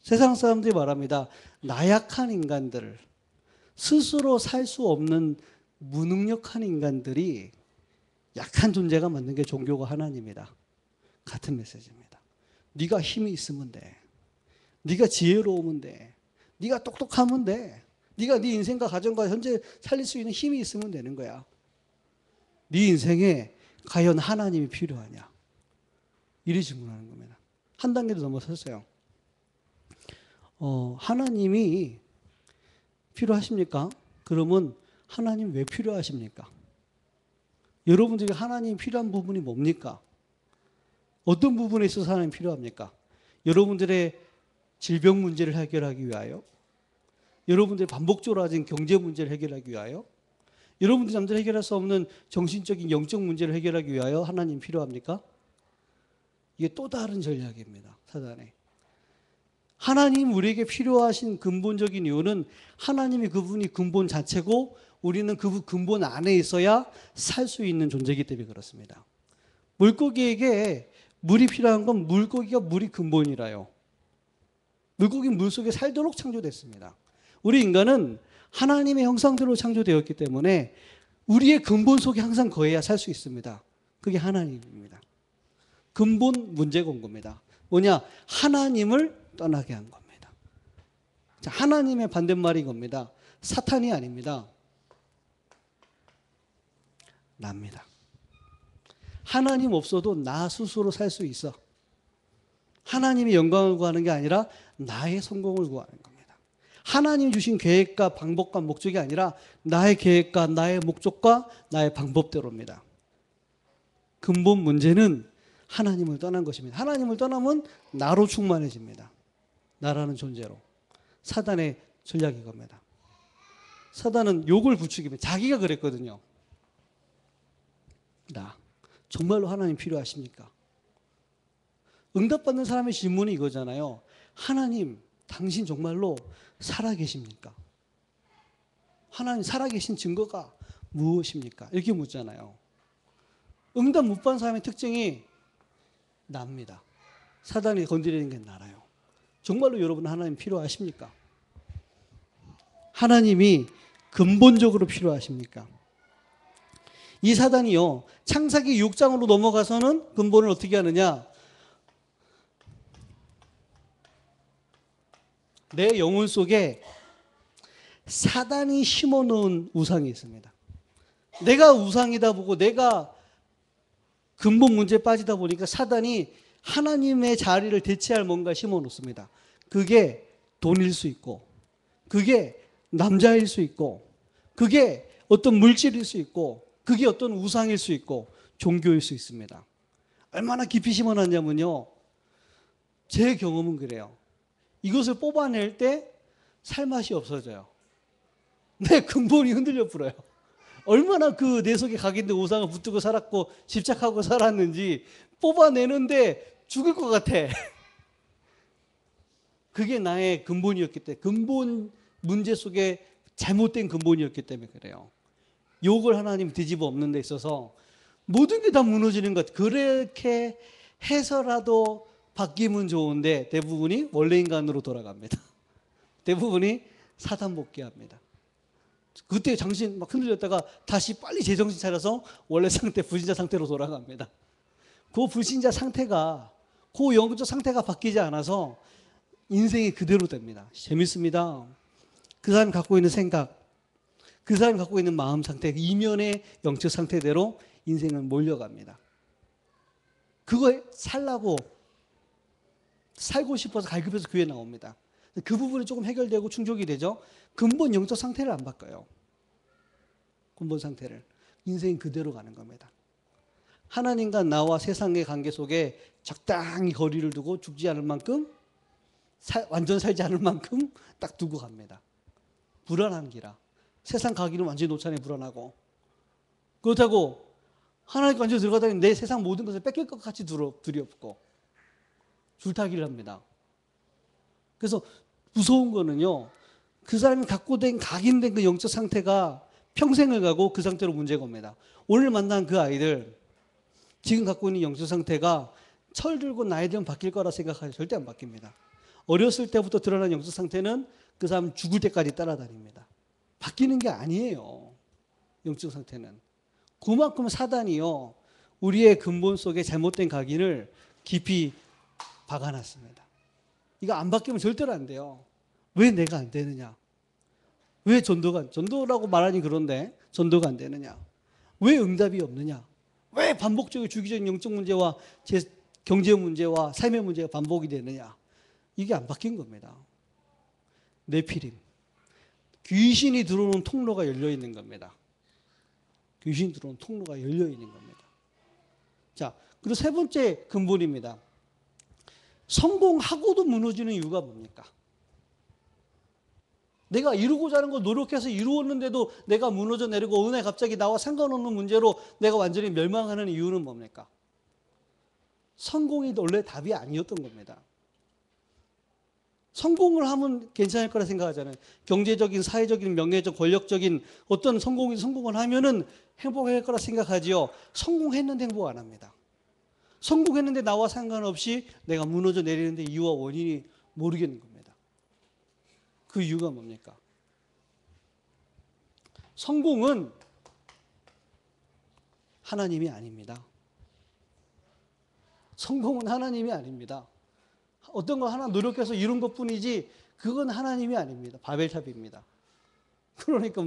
세상 사람들이 말합니다. 나약한 인간들, 스스로 살 수 없는 무능력한 인간들이 약한 존재가 만든 게 종교가 하나님이다. 같은 메시지입니다. 네가 힘이 있으면 돼. 네가 지혜로우면 돼. 네가 똑똑하면 돼. 네가 네 인생과 가정과 현재 살릴 수 있는 힘이 있으면 되는 거야. 네 인생에 과연 하나님이 필요하냐? 이리 질문하는 겁니다. 한 단계도 넘어섰어요. 하나님이 필요하십니까? 그러면 하나님 왜 필요하십니까? 여러분들에게 하나님이 필요한 부분이 뭡니까? 어떤 부분에 있어서 하나님이 필요합니까? 여러분들의 질병 문제를 해결하기 위하여? 여러분들의 반복적으로 가진 경제 문제를 해결하기 위하여? 여러분들이 남들이 해결할 수 없는 정신적인 영적 문제를 해결하기 위하여 하나님이 필요합니까? 이게 또 다른 전략입니다. 사단의. 하나님 우리에게 필요하신 근본적인 이유는 하나님이 그분이 근본 자체고 우리는 그 근본 안에 있어야 살 수 있는 존재이기 때문에 그렇습니다. 물고기에게 물이 필요한 건 물고기가 물이 근본이라요. 물고기는 물속에 살도록 창조됐습니다. 우리 인간은 하나님의 형상대로 창조되었기 때문에 우리의 근본 속에 항상 거해야 살 수 있습니다. 그게 하나님입니다. 근본 문제가 온 겁니다. 뭐냐? 하나님을 떠나게 한 겁니다. 자, 하나님의 반대말이 이겁니다. 사탄이 아닙니다. 나입니다. 하나님 없어도 나 스스로 살 수 있어. 하나님의 영광을 구하는 게 아니라 나의 성공을 구하는 겁니다. 하나님이 주신 계획과 방법과 목적이 아니라 나의 계획과 나의 목적과 나의 방법대로입니다. 근본 문제는 하나님을 떠난 것입니다. 하나님을 떠나면 나로 충만해집니다. 나라는 존재로. 사단의 전략이 겁니다. 사단은 욕을 부추기면 자기가 그랬거든요. 나 정말로 하나님 필요하십니까? 응답받는 사람의 질문이 이거잖아요. 하나님, 당신 정말로 살아계십니까? 하나님 살아계신 증거가 무엇입니까? 이렇게 묻잖아요. 응답 못 받는 사람의 특징이 납니다. 사단이 건드리는 게 나라요. 정말로 여러분 하나님 필요하십니까? 하나님이 근본적으로 필요하십니까? 이 사단이요, 창세기 6장으로 넘어가서는 근본을 어떻게 하느냐? 내 영혼 속에 사단이 심어놓은 우상이 있습니다. 내가 우상이다 보고 내가 근본 문제에 빠지다 보니까 사단이 하나님의 자리를 대체할 뭔가 심어놓습니다. 그게 돈일 수 있고, 그게 남자일 수 있고, 그게 어떤 물질일 수 있고, 그게 어떤 우상일 수 있고, 종교일 수 있습니다. 얼마나 깊이 심어놨냐면요, 제 경험은 그래요. 이것을 뽑아낼 때 살맛이 없어져요. 내 근본이 흔들려 버려요. 얼마나 그 내 속에 각인된 우상을 붙들고 살았고 집착하고 살았는지 뽑아내는데 죽을 것 같아. 그게 나의 근본이었기 때문에, 근본 문제 속에 잘못된 근본이었기 때문에 그래요. 욕을 하나님 뒤집어 엎는 데 있어서 모든 게 다 무너지는 것. 그렇게 해서라도 바뀌면 좋은데 대부분이 원래 인간으로 돌아갑니다. 대부분이 사단 복귀합니다. 그때 정신 막 흔들렸다가 다시 빨리 제정신 차려서 원래 상태, 불신자 상태로 돌아갑니다. 그 불신자 상태가, 그 영적 상태가 바뀌지 않아서 인생이 그대로 됩니다. 재밌습니다. 그 사람이 갖고 있는 생각, 그 사람이 갖고 있는 마음 상태, 이면의 영적 상태대로 인생은 몰려갑니다. 그거에 살고 싶어서 갈급해서 교회 나옵니다. 그 부분이 조금 해결되고 충족이 되죠. 근본 영적 상태를 안 바꿔요. 근본 상태를. 인생이 그대로 가는 겁니다. 하나님과 나와 세상의 관계 속에 적당히 거리를 두고 죽지 않을 만큼, 완전 살지 않을 만큼 딱 두고 갑니다. 불안한 기라. 세상 가기는 완전히 노천에 불안하고, 그렇다고 하나님께 완전히 들어가다니 내 세상 모든 것을 뺏길 것 같이 두렵고 줄타기를 합니다. 그래서 무서운 거는요, 그 사람이 갖고 각인된 그 영적 상태가 평생을 가고 그 상태로 문제가 옵니다. 오늘 만난 그 아이들, 지금 갖고 있는 영적 상태가 철 들고 나이 들면 바뀔 거라 생각하지 절대 안 바뀝니다. 어렸을 때부터 드러난 영적 상태는 그 사람 죽을 때까지 따라다닙니다. 바뀌는 게 아니에요. 영적 상태는. 그만큼 사단이요, 우리의 근본 속에 잘못된 각인을 깊이 박아놨습니다. 이거 안 바뀌면 절대로 안 돼요. 왜 내가 안 되느냐? 왜 전도라고 말하니 그런데 전도가 안 되느냐? 왜 응답이 없느냐? 왜 반복적으로 주기적인 영적 문제와 경제 문제와 삶의 문제가 반복이 되느냐? 이게 안 바뀐 겁니다. 네피림. 귀신이 들어오는 통로가 열려 있는 겁니다. 귀신이 들어오는 통로가 열려 있는 겁니다. 자, 그리고 세 번째 근본입니다. 성공하고도 무너지는 이유가 뭡니까? 내가 이루고자 하는 걸 노력해서 이루었는데도 내가 무너져 내리고 어느 날 갑자기 나와 상관없는 문제로 내가 완전히 멸망하는 이유는 뭡니까? 성공이 원래 답이 아니었던 겁니다. 성공을 하면 괜찮을 거라 생각하잖아요. 경제적인, 사회적인, 명예적, 권력적인 어떤 성공을 하면은 행복할 거라 생각하지요. 성공했는데 행복 안 합니다. 성공했는데 나와 상관없이 내가 무너져 내리는데 이유와 원인이 모르겠는 겁니다. 그 이유가 뭡니까? 성공은 하나님이 아닙니다. 성공은 하나님이 아닙니다. 어떤 거 하나 노력해서 이룬 것뿐이지 그건 하나님이 아닙니다. 바벨탑입니다. 그러니까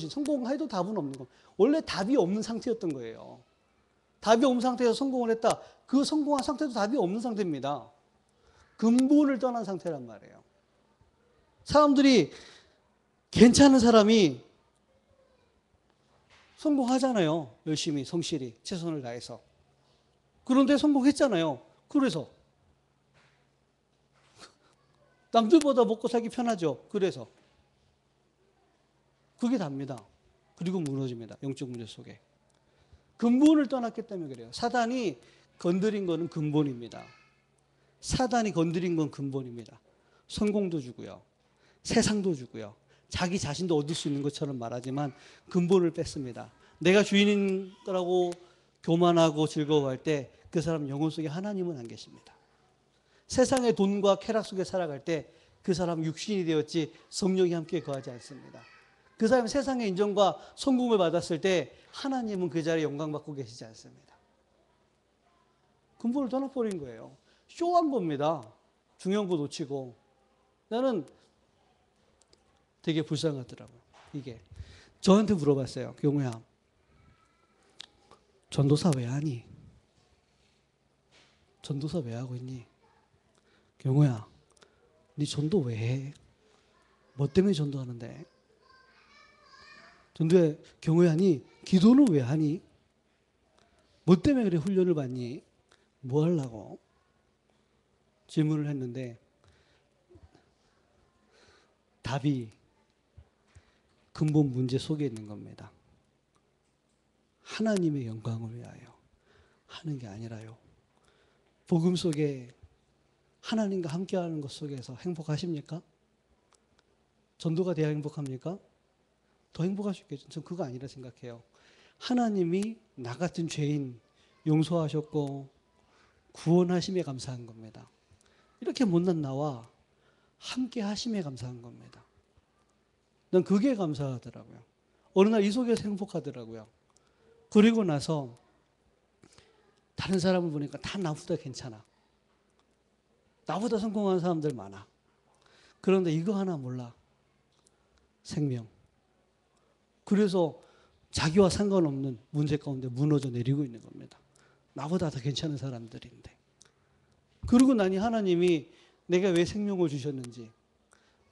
성공해도 답은 없는 거. 원래 답이 없는 상태였던 거예요. 답이 없는 상태에서 성공을 했다. 그 성공한 상태도 답이 없는 상태입니다. 근본을 떠난 상태란 말이에요. 사람들이 괜찮은 사람이 성공하잖아요. 열심히 성실히 최선을 다해서. 그런데 성공했잖아요. 그래서 남들보다 먹고 살기 편하죠. 그래서 그게 답니다. 그리고 무너집니다. 영적 문제 속에. 근본을 떠났기 때문에 그래요. 사단이 건드린 거는 근본입니다. 사단이 건드린 건 근본입니다. 성공도 주고요. 세상도 주고요. 자기 자신도 얻을 수 있는 것처럼 말하지만 근본을 뺐습니다. 내가 주인인 거라고 교만하고 즐거워할 때 그 사람 영혼 속에 하나님은 안 계십니다. 세상의 돈과 쾌락 속에 살아갈 때 그 사람 육신이 되었지 성령이 함께 거하지 않습니다. 그 사람이 세상의 인정과 성공을 받았을 때 하나님은 그 자리에 영광 받고 계시지 않습니다. 근본을 떠나버린 거예요. 쇼한 겁니다. 중요한 거 놓치고. 나는 되게 불쌍하더라고요. 이게 저한테 물어봤어요. 경우야, 전도사 왜 하니? 전도사 왜 하고 있니? 경우야, 네 전도 왜 해? 뭐 때문에 전도하는데? 전도에 경우야, 니 기도는 왜 하니? 뭐 때문에 그래 훈련을 받니? 뭐 하려고? 질문을 했는데 답이 근본 문제 속에 있는 겁니다. 하나님의 영광을 위하여 하는 게 아니라요. 복음 속에 하나님과 함께하는 것 속에서 행복하십니까? 전도가 돼야 행복합니까? 더 행복할 수 있겠죠. 저는 그거 아니라 생각해요. 하나님이 나 같은 죄인 용서하셨고 구원하심에 감사한 겁니다. 이렇게 못난 나와 함께 하심에 감사한 겁니다. 난 그게 감사하더라고요. 어느 날 이 속에서 행복하더라고요. 그리고 나서 다른 사람을 보니까 다 나보다 괜찮아. 나보다 성공한 사람들 많아. 그런데 이거 하나 몰라. 생명. 그래서 자기와 상관없는 문제 가운데 무너져 내리고 있는 겁니다. 나보다 더 괜찮은 사람들인데. 그러고 나니 하나님이 내가 왜 생명을 주셨는지,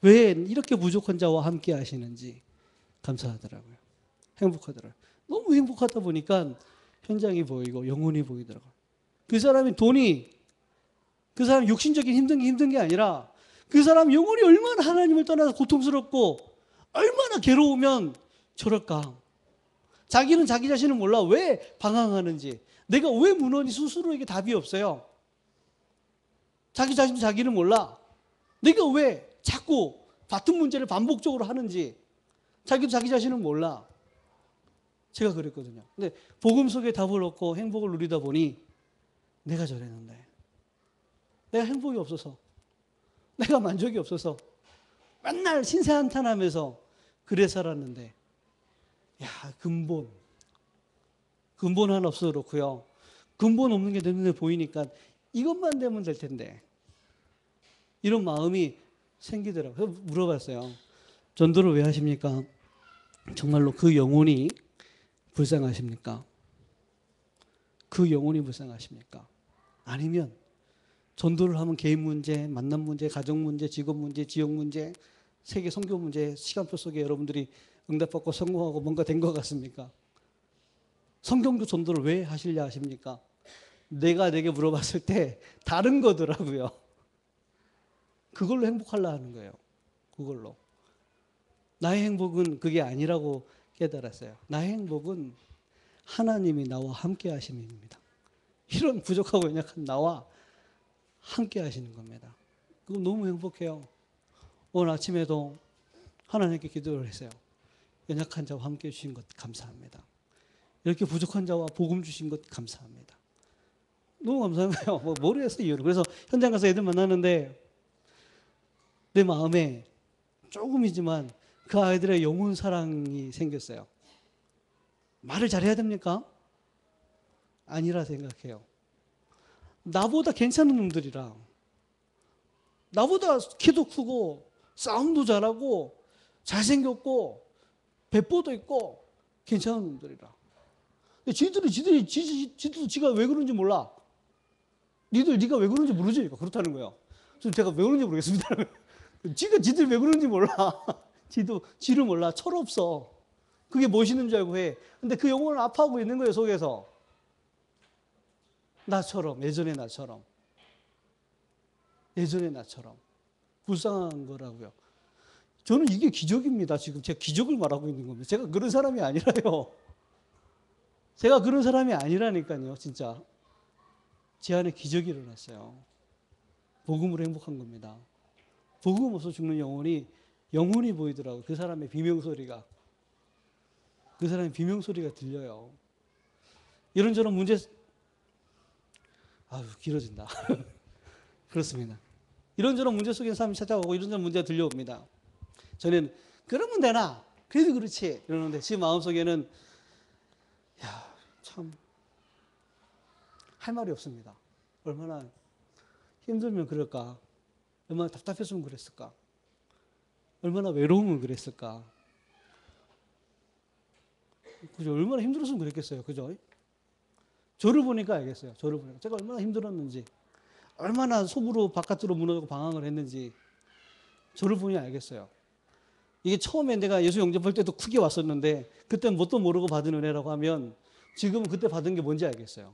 왜 이렇게 부족한 자와 함께 하시는지 감사하더라고요. 행복하더라고요. 너무 행복하다 보니까 현장이 보이고 영혼이 보이더라고요. 그 사람이 돈이, 그 사람 육신적인 힘든 게 아니라 그 사람 영혼이 얼마나 하나님을 떠나서 고통스럽고 얼마나 괴로우면 저럴까. 자기는 자기 자신을 몰라 왜 방황하는지, 내가 왜 무너지 스스로에게 답이 없어요. 자기 자신도 자기를 몰라. 내가 왜 자꾸 같은 문제를 반복적으로 하는지 자기도 자기 자신을 몰라. 제가 그랬거든요. 근데 복음 속에 답을 얻고 행복을 누리다 보니 내가 저랬는데, 내가 행복이 없어서, 내가 만족이 없어서 맨날 신세한탄하면서 그래 살았는데, 야, 근본 하나 없어서 그렇고요. 근본 없는 게 내 눈에 보이니까 이것만 되면 될 텐데, 이런 마음이 생기더라고요. 그래서 물어봤어요. 전도를 왜 하십니까? 정말로 그 영혼이 불쌍하십니까? 그 영혼이 불쌍하십니까? 아니면 전도를 하면 개인 문제, 만남 문제, 가정 문제, 직업 문제, 지역 문제, 세계 선교 문제, 시간표 속에 여러분들이 응답받고 성공하고 뭔가 된 것 같습니까? 성경도 전도를 왜 하시려 하십니까? 내가 내게 물어봤을 때 다른 거더라고요. 그걸로 행복하려 하는 거예요. 그걸로. 나의 행복은 그게 아니라고 깨달았어요. 나의 행복은 하나님이 나와 함께 하심입니다. 이런 부족하고 연약한 나와 함께 하시는 겁니다. 그거 너무 행복해요. 오늘 아침에도 하나님께 기도를 했어요. 연약한 자와 함께 해주신 것 감사합니다. 이렇게 부족한 자와 복음 주신 것 감사합니다. 너무 감사한 거예요. 모르겠어요, 이유를. 그래서 현장 가서 애들 만나는데 내 마음에 조금이지만 그 아이들의 영혼 사랑이 생겼어요. 말을 잘해야 됩니까? 아니라 생각해요. 나보다 괜찮은 놈들이라, 나보다 키도 크고 싸움도 잘하고 잘생겼고 배포도 있고 괜찮은 놈들이라. 지들도 지가 왜 그런지 몰라. 네가 왜 그런지 모르지. 그렇다는 거예요. 제가 왜 그런지 모르겠습니다. 지들 왜 그런지 몰라. 지를 몰라. 철없어. 그게 멋있는 줄 알고 해. 근데 그 영혼을 아파하고 있는 거예요, 속에서. 나처럼, 예전의 나처럼. 불쌍한 거라고요. 저는 이게 기적입니다. 지금 제가 기적을 말하고 있는 겁니다. 제가 그런 사람이 아니라요. 제가 그런 사람이 아니라니까요, 진짜. 제 안에 기적이 일어났어요. 복음으로 행복한 겁니다. 복음 없어 죽는 영혼이 보이더라고요. 그 사람의 비명소리가. 들려요. 이런저런 문제, 길어진다. 그렇습니다. 이런저런 문제 속에 사람이 찾아오고 이런저런 문제가 들려옵니다. 저는 그러면 되나? 그래도 그렇지. 이러는데 제 마음속에는 참 할 말이 없습니다. 얼마나 힘들면 그럴까? 얼마나 답답했으면 그랬을까? 얼마나 외로우면 그랬을까? 그죠? 얼마나 힘들었으면 그랬겠어요. 그죠? 저를 보니까 알겠어요. 제가 얼마나 힘들었는지, 얼마나 속으로 바깥으로 무너지고 방황을 했는지 저를 보니 알겠어요. 이게 처음에 내가 예수 영접할 때도 크게 왔었는데 그때 뭣도 모르고 받은 은혜라고 하면 지금은 그때 받은 게 뭔지 알겠어요.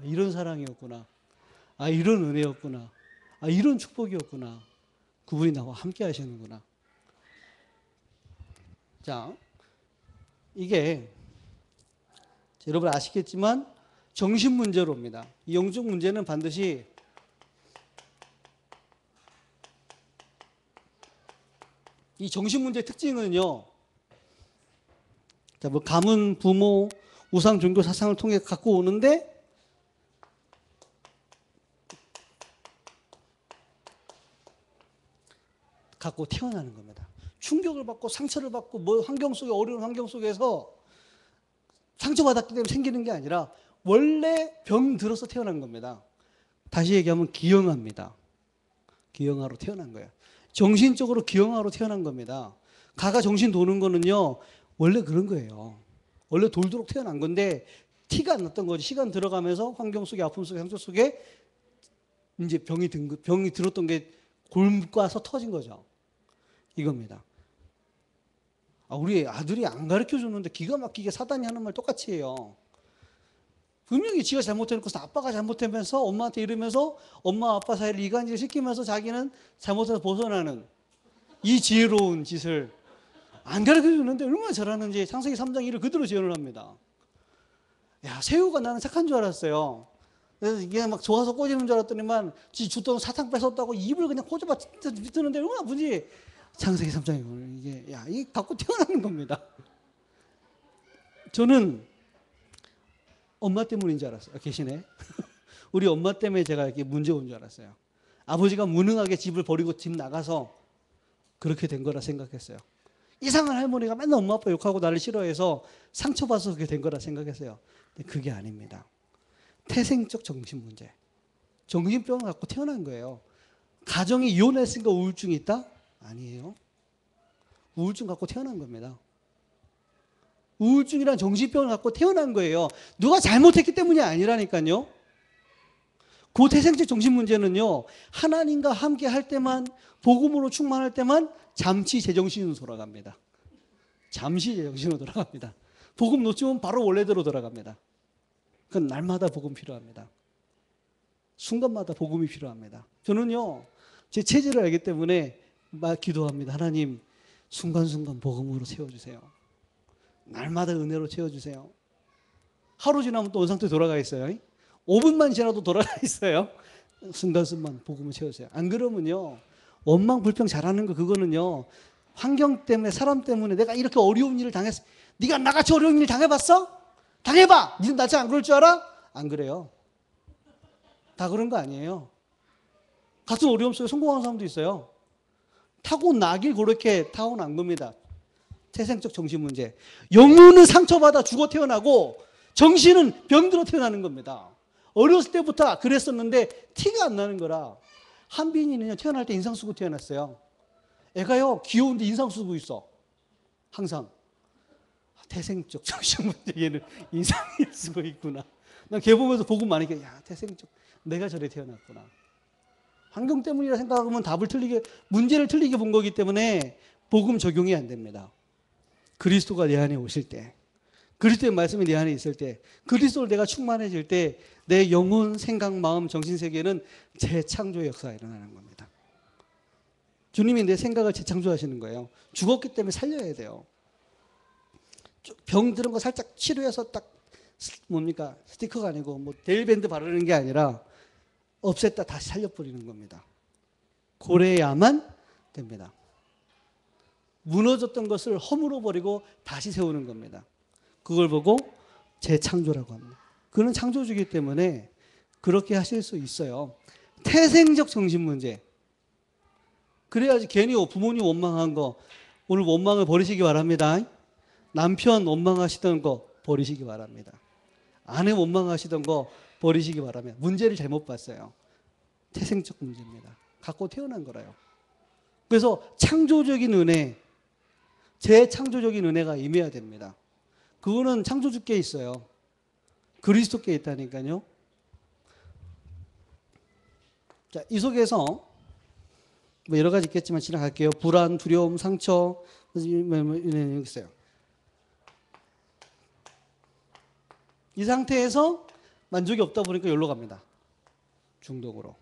이런 사랑이었구나. 이런 은혜였구나. 이런 축복이었구나. 그분이 나와 함께 하시는구나. 자, 이게 여러분 아시겠지만 정신 문제로 옵니다. 이 영적 문제는 반드시 이 정신 문제의 특징은요. 자, 가문, 부모, 우상, 종교, 사상을 통해 갖고 오는데 갖고 태어나는 겁니다. 충격을 받고 상처를 받고 환경 속에 어려운 환경 속에서 상처받았기 때문에 생기는 게 아니라 원래 병 들어서 태어난 겁니다. 다시 얘기하면 기형아입니다. 기형아로 태어난 거예요. 정신적으로 기형아로 태어난 겁니다. 가가 정신 도는 거는요, 원래 그런 거예요. 원래 돌도록 태어난 건데 티가 안 났던 거지. 시간 들어가면서 환경 속에, 아픔 속에, 상처 속에 이제 병이 들었던 게 골과서 터진 거죠. 이겁니다. 우리 아들이 안 가르쳐 줬는데 기가 막히게 사단이 하는 말 똑같이 해요. 분명히 지가 잘못해놓고 아빠가 잘못하면서 엄마한테 이러면서 엄마 아빠 사이를 이간질 시키면서 자기는 잘못해서 벗어나는 이 지혜로운 짓을 안 가르쳐 주는데 얼마나 잘하는지 창세기 3장 1을 그대로 재현을 합니다. 야, 새우가 나는 착한 줄 알았어요. 그래서 이게 막 좋아서 꼬지는 줄 알았더니만 지 줬던 사탕 뺏었다고 입을 그냥 꼬집어 뜨는데 얼마나 아프지. 창세기 3장에 이게, 야, 이게 갖고 태어나는 겁니다. 저는 엄마 때문인 줄 알았어요. 계시네. 우리 엄마 때문에 제가 이렇게 문제 온 줄 알았어요. 아버지가 무능하게 집을 버리고 집 나가서 그렇게 된 거라 생각했어요. 이상한 할머니가 맨날 엄마 아빠 욕하고 나를 싫어해서 상처받아서 그렇게 된 거라 생각했어요. 근데 그게 아닙니다. 태생적 정신 문제. 정신병을 갖고 태어난 거예요. 가정이 이혼했으니까 우울증이 있다? 아니에요. 우울증 갖고 태어난 겁니다. 우울증이란 정신병을 갖고 태어난 거예요. 누가 잘못했기 때문이 아니라니까요. 그 태생적 정신 문제는요, 하나님과 함께 할 때만, 복음으로 충만할 때만 잠시 제정신으로 돌아갑니다. 잠시 제정신으로 돌아갑니다. 복음 놓치면 바로 원래대로 돌아갑니다. 그건 날마다 복음 필요합니다. 순간마다 복음이 필요합니다. 저는요, 제 체질을 알기 때문에 기도합니다. 하나님, 순간순간 복음으로 채워주세요. 날마다 은혜로 채워주세요. 하루 지나면 또 원상태에 돌아가 있어요. 5분만 지나도 돌아가 있어요. 순간순간 복음을 채워주세요. 안 그러면요, 원망 불평 잘하는 거 그거는요, 환경 때문에, 사람 때문에 내가 이렇게 어려운 일을 당했어. 네가 나같이 어려운 일 당해봤어? 당해봐. 니는 나처럼 안 그럴 줄 알아? 안 그래요. 다 그런 거 아니에요. 같은 어려움 속에 성공하는 사람도 있어요. 타고나길 그렇게 타고난 겁니다. 태생적 정신 문제. 영혼은 상처받아 죽어 태어나고 정신은 병들어 태어나는 겁니다. 어렸을 때부터 그랬었는데 티가 안 나는 거라. 한빈이는요, 태어날 때 인상 쓰고 태어났어요. 애가요, 귀여운데 인상 쓰고 있어. 항상. 태생적 정신 문제. 얘는 인상을 쓰고 있구나. 난 걔 보면서 복음 많이 해. 야, 태생적. 내가 저래 태어났구나. 환경 때문이라 생각하면 문제를 틀리게 본 거기 때문에 복음 적용이 안 됩니다. 그리스도가 내 안에 오실 때, 그리스도의 말씀이 내 안에 있을 때, 그리스도를 내가 충만해질 때 내 영혼, 생각, 마음, 정신세계는 재창조의 역사가 일어나는 겁니다. 주님이 내 생각을 재창조하시는 거예요. 죽었기 때문에 살려야 돼요. 병 들은 거 살짝 치료해서 딱 스티커가 아니고 데일밴드 바르는 게 아니라 없앴다 다시 살려버리는 겁니다. 그래야만 됩니다. 무너졌던 것을 허물어 버리고 다시 세우는 겁니다. 그걸 보고 재창조라고 합니다. 그는 창조주기 때문에 그렇게 하실 수 있어요. 태생적 정신 문제. 그래야지 괜히 부모님 원망한 거 오늘 원망을 버리시기 바랍니다. 남편 원망하시던 거 버리시기 바랍니다. 아내 원망하시던 거 버리시기 바랍니다. 문제를 잘못 봤어요. 태생적 문제입니다. 갖고 태어난 거라요. 그래서 창조적인 은혜, 재창조적인 은혜가 임해야 됩니다. 그거는 창조주께 있어요. 그리스도께 있다니까요. 자, 이 속에서 여러 가지 있겠지만 지나갈게요. 불안, 두려움, 상처, 여기 있어요. 이 상태에서 만족이 없다 보니까 여기로 갑니다. 중독으로.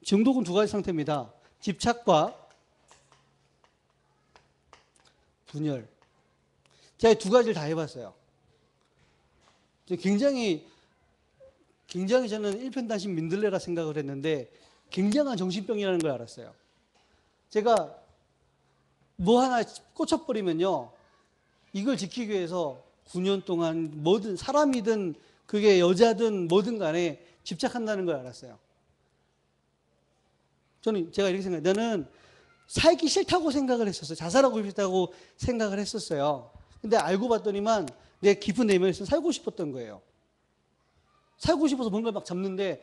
중독은 두 가지 상태입니다. 집착과 분열. 제가 두 가지를 다 해봤어요. 굉장히 저는 일편단심 민들레라 생각을 했는데 굉장한 정신병이라는 걸 알았어요. 제가 뭐 하나 꽂혀버리면요, 이걸 지키기 위해서 9년 동안 뭐든 사람이든 그게 여자든 뭐든 간에 집착한다는 걸 알았어요. 제가 이렇게 생각해요. 나는 살기 싫다고 생각을 했었어요. 자살하고 싶다고 생각을 했었어요. 근데 알고 봤더니만 내 깊은 내면에서 살고 싶었던 거예요. 살고 싶어서 뭔가 막 잡는데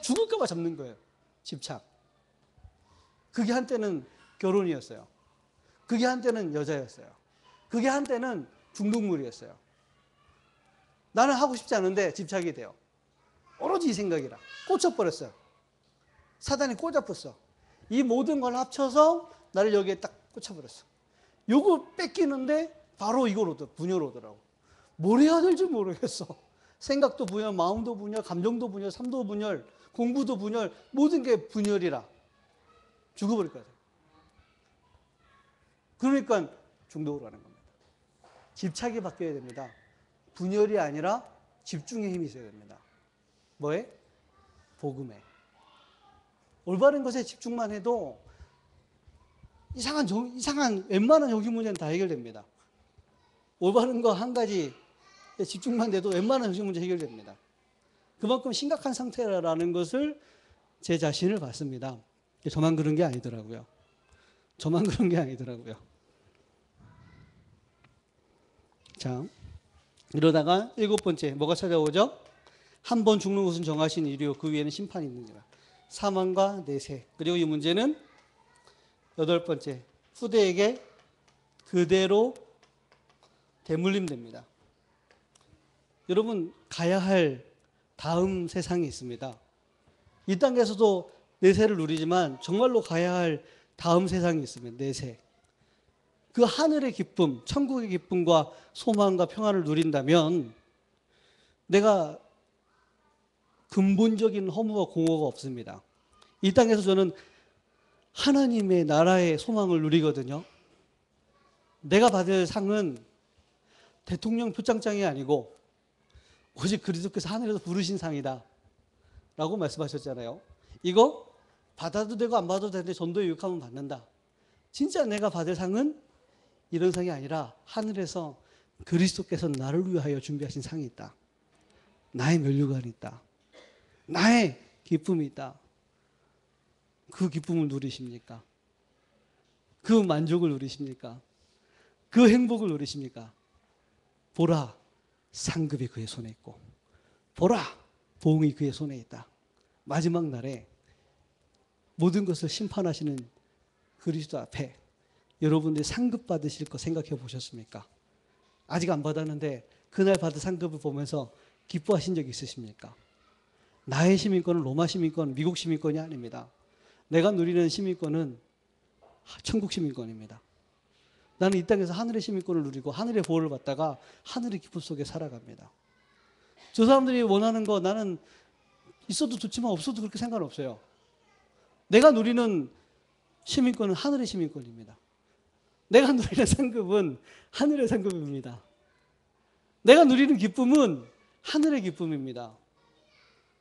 죽을까 봐 잡는 거예요. 집착. 그게 한때는 결혼이었어요. 그게 한때는 여자였어요. 그게 한때는 중독물이었어요. 나는 하고 싶지 않은데 집착이 돼요. 오로지 이 생각이라 꽂혀버렸어요. 사단이 꽂아버렸어. 이 모든 걸 합쳐서 나를 여기에 딱 꽂혀버렸어. 요거 뺏기는데 바로 이걸 분열 오더라고. 뭘 해야 될지 모르겠어. 생각도 분열, 마음도 분열, 감정도 분열, 삶도 분열, 공부도 분열, 모든 게 분열이라 죽어버릴 거야. 그러니까 중독으로 가는 겁니다. 집착이 바뀌어야 됩니다. 분열이 아니라 집중의 힘이 있어야 됩니다. 뭐에? 복음에. 올바른 것에 집중만 해도 이상한 웬만한 정신 문제는 다 해결됩니다. 올바른 거 한 가지 집중만 돼도 웬만한 정신 문제 해결됩니다. 그만큼 심각한 상태라는 것을 제 자신을 봤습니다. 저만 그런 게 아니더라고요. 저만 그런 게 아니더라고요. 자, 이러다가 7번째 뭐가 찾아오죠? 한 번 죽는 것은 정하신 일이요 그 위에는 심판이 있느니라. 사망과 내세. 그리고 이 문제는 8번째 후대에게 그대로 대물림됩니다. 여러분 가야 할 다음 세상이 있습니다. 이 땅에서도 내세를 누리지만 정말로 가야 할 다음 세상이 있습니다. 내세. 그 하늘의 기쁨, 천국의 기쁨과 소망과 평안을 누린다면 내가 근본적인 허무와 공허가 없습니다. 이 땅에서 저는 하나님의 나라의 소망을 누리거든요. 내가 받을 상은 대통령 표창장이 아니고 오직 그리스도께서 하늘에서 부르신 상이다 라고 말씀하셨잖아요. 이거 받아도 되고 안 받아도 되는데 전도에 유익하면 받는다. 진짜 내가 받을 상은 이런 상이 아니라 하늘에서 그리스도께서 나를 위하여 준비하신 상이 있다. 나의 면류관이 있다. 나의 기쁨이 있다. 그 기쁨을 누리십니까? 그 만족을 누리십니까? 그 행복을 누리십니까? 보라, 상급이 그의 손에 있고 보라, 보응이 그의 손에 있다. 마지막 날에 모든 것을 심판하시는 그리스도 앞에 여러분들이 상급 받으실 거 생각해 보셨습니까? 아직 안 받았는데 그날 받은 상급을 보면서 기뻐하신 적 있으십니까? 나의 시민권은 로마 시민권, 미국 시민권이 아닙니다. 내가 누리는 시민권은 천국 시민권입니다. 나는 이 땅에서 하늘의 시민권을 누리고 하늘의 보호를 받다가 하늘의 기쁨 속에 살아갑니다. 저 사람들이 원하는 거 나는 있어도 좋지만 없어도 그렇게 상관없어요. 내가 누리는 시민권은 하늘의 시민권입니다. 내가 누리는 상급은 하늘의 상급입니다. 내가 누리는 기쁨은 하늘의 기쁨입니다.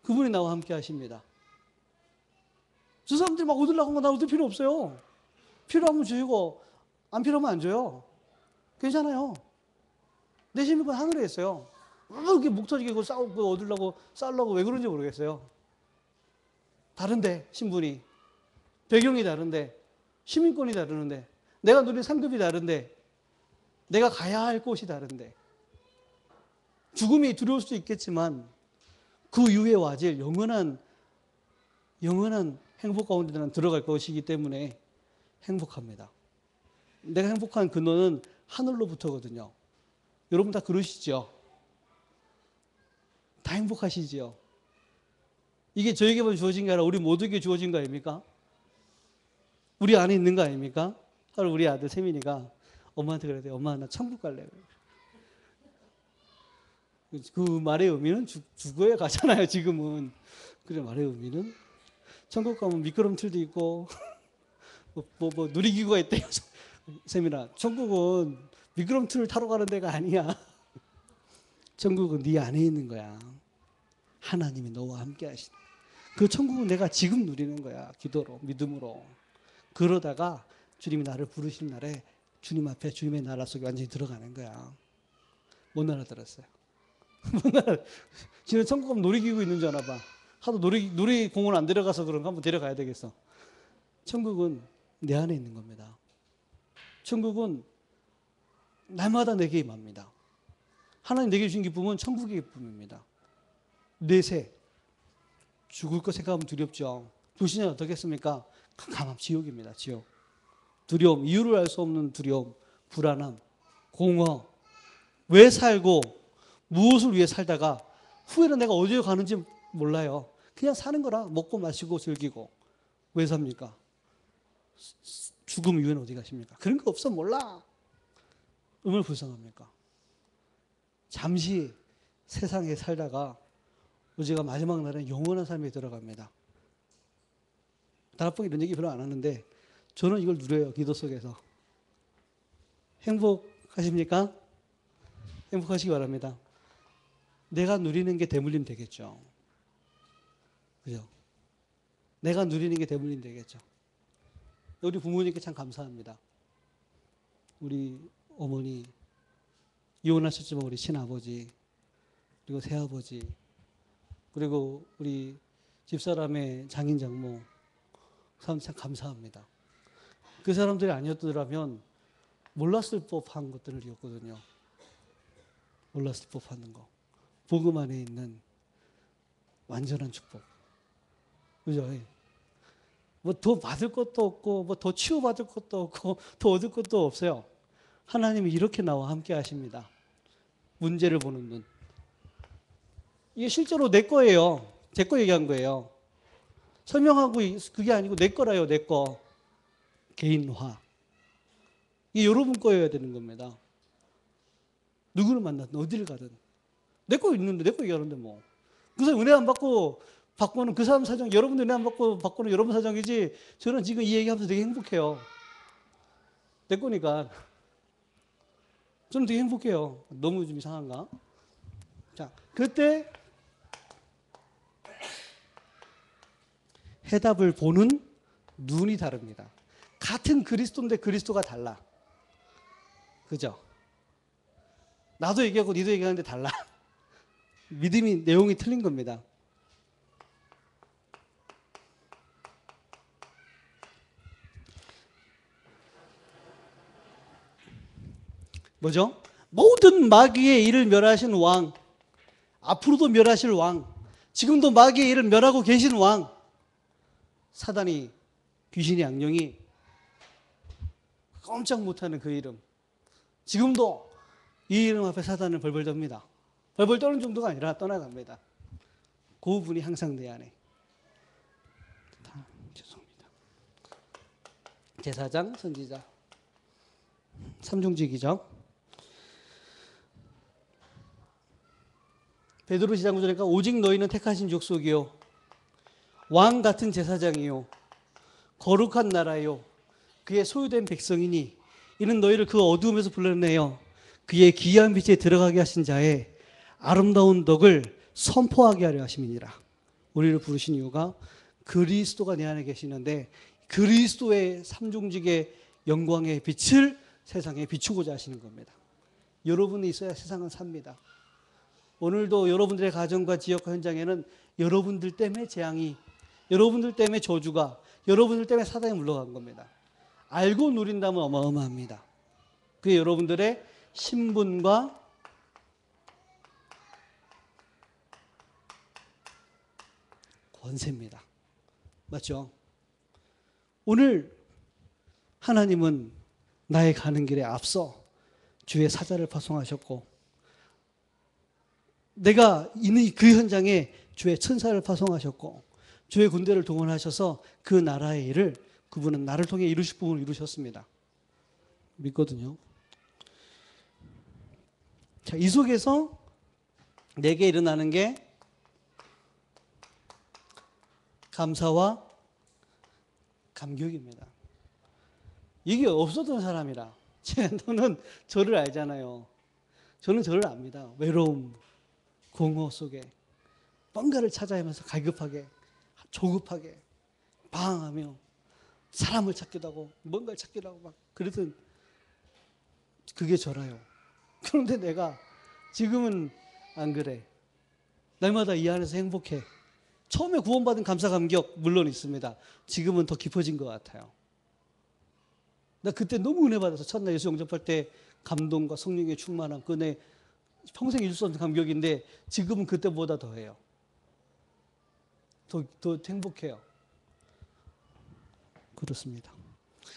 그분이 나와 함께 하십니다. 저 사람들이 막 얻으려고 하면 나 얻을 필요 없어요. 필요하면 주시고 안 필요하면 안 줘요. 괜찮아요. 내 시민권 하늘에 있어요. 이렇게 목 터지게 싸우고 얻으려고 싸우려고 왜 그런지 모르겠어요. 다른데 신분이 배경이 다른데 시민권이 다르는데 내가 누린 상급이 다른데 내가 가야 할 곳이 다른데 죽음이 두려울 수도 있겠지만 그 이후에 와질 영원한 행복 가운데 나는 들어갈 것이기 때문에 행복합니다. 내가 행복한 근원은 하늘로부터거든요. 여러분 다 그러시죠? 다 행복하시지요? 이게 저에게만 주어진 게 아니라 우리 모두에게 주어진 거 아닙니까? 우리 안에 있는 거 아닙니까? 우리 아들 세민이가 엄마한테 그래야 돼. 엄마 나 천국 갈래. 그 말의 의미는 죽어야 가잖아요. 지금은. 그래 말의 의미는 천국 가면 미끄럼틀도 있고 뭐 누리기구가 있대요. 세민아 천국은 미끄럼틀을 타러 가는 데가 아니야. 천국은 네 안에 있는 거야. 하나님이 너와 함께 하시는 그 천국은 내가 지금 누리는 거야. 기도로 믿음으로. 그러다가 주님이 나를 부르신 날에 주님 앞에 주님의 나라 속에 완전히 들어가는 거야. 못 알아들었어요. 지금 천국 가면 놀이기구 있는 줄 아나 봐. 하도 놀이공원 안 데려가서 그런가 한번 데려가야 되겠어. 천국은 내 안에 있는 겁니다. 천국은 날마다 내게 임합니다. 하나님 내게 주신 기쁨은 천국의 기쁨입니다. 내세 죽을 거 생각하면 두렵죠. 불신자 어떻겠습니까? 캄캄함 지옥입니다. 지옥. 두려움, 이유를 알 수 없는 두려움, 불안함, 공허. 왜 살고 무엇을 위해 살다가 후에는 내가 어디에 가는지 몰라요. 그냥 사는 거라. 먹고 마시고 즐기고. 왜 삽니까? 죽음 이후에는 어디 가십니까? 그런 거 없어 몰라. 얼마나 불쌍합니까? 잠시 세상에 살다가 우리가 마지막 날에 영원한 삶에 들어갑니다. 다락방 이런 얘기 별로 안 하는데 저는 이걸 누려요. 기도 속에서. 행복하십니까? 행복하시기 바랍니다. 내가 누리는 게 대물림 되겠죠. 그죠? 내가 누리는 게 대물림 되겠죠. 우리 부모님께 참 감사합니다. 우리 어머니, 이혼하셨지만 우리 친아버지, 그리고 새아버지, 그리고 우리 집사람의 장인 장모, 그 사람 참 감사합니다. 그 사람들이 아니었더라면 몰랐을 법한 것들이었거든요. 몰랐을 법한 거. 복음 안에 있는 완전한 축복. 그죠? 뭐 더 받을 것도 없고, 뭐 더 치유받을 것도 없고, 더 얻을 것도 없어요. 하나님이 이렇게 나와 함께 하십니다. 문제를 보는 눈. 이게 실제로 내 거예요. 제 거 얘기한 거예요. 설명하고 그게 아니고 내 거라요, 내 거. 개인화. 이게 여러분 거여야 되는 겁니다. 누구를 만나든 어디를 가든. 내 거 있는데, 내 거 얘기하는데 뭐. 그 사람 은혜 안 받고 받고는 그 사람 사정, 여러분 은혜 안 받고 받고는 여러분 사정이지, 저는 지금 이 얘기하면서 되게 행복해요. 내 거니까. 저는 되게 행복해요. 너무 좀 이상한가? 자, 그때 해답을 보는 눈이 다릅니다. 같은 그리스도인데 그리스도가 달라. 그죠? 나도 얘기하고 니도 얘기하는데 달라. 믿음이, 내용이 틀린 겁니다. 뭐죠? 모든 마귀의 일을 멸하신 왕, 앞으로도 멸하실 왕, 지금도 마귀의 일을 멸하고 계신 왕, 사단이, 귀신이, 악령이 꼼짝 못하는 그 이름, 지금도 이 이름 앞에 사단을 벌벌 떱니다. 벌벌 떠는 정도가 아니라 떠나갑니다. 그 분이 항상 내 안에. 죄송합니다. 제사장, 선지자, 삼중직이죠. 베드로 시장 구절이니까 오직 너희는 택하신 족속이요 왕 같은 제사장이요 거룩한 나라요 그의 소유된 백성이니 이는 너희를 그 어두움에서 불러내어 그의 기이한 빛에 들어가게 하신 자의 아름다운 덕을 선포하게 하려 하심이니라. 우리를 부르신 이유가 그리스도가 내 안에 계시는데 그리스도의 삼중직의 영광의 빛을 세상에 비추고자 하시는 겁니다. 여러분이 있어야 세상은 삽니다. 오늘도 여러분들의 가정과 지역과 현장에는 여러분들 때문에 재앙이, 여러분들 때문에 저주가, 여러분들 때문에 사단이 물러간 겁니다. 알고 누린다면 어마어마합니다. 그게 여러분들의 신분과 권세입니다. 맞죠? 오늘 하나님은 나의 가는 길에 앞서 주의 사자를 파송하셨고 내가 있는 그 현장에 주의 천사를 파송하셨고 주의 군대를 동원하셔서 그 나라의 일을 그분은 나를 통해 이루실 부분을 이루셨습니다. 믿거든요. 자, 이 속에서 내게 일어나는 게 감사와 감격입니다. 이게 없었던 사람이라. 너는 저를 알잖아요. 저는 저를 압니다. 외로움, 공허 속에 뭔가를 찾아야 하면서 갈급하게, 조급하게, 방황하며 사람을 찾기도 하고 뭔가를 찾기도 하고 막 그러던 그게 저라요. 그런데 내가 지금은 안 그래. 날마다 이 안에서 행복해. 처음에 구원받은 감사 감격 물론 있습니다. 지금은 더 깊어진 것 같아요. 나 그때 너무 은혜 받아서 첫날 예수 영접할 때 감동과 성령의 충만함 그 내 평생 잊을 수 없는 감격인데 지금은 그때보다 더해요. 더 행복해요. 그렇습니다.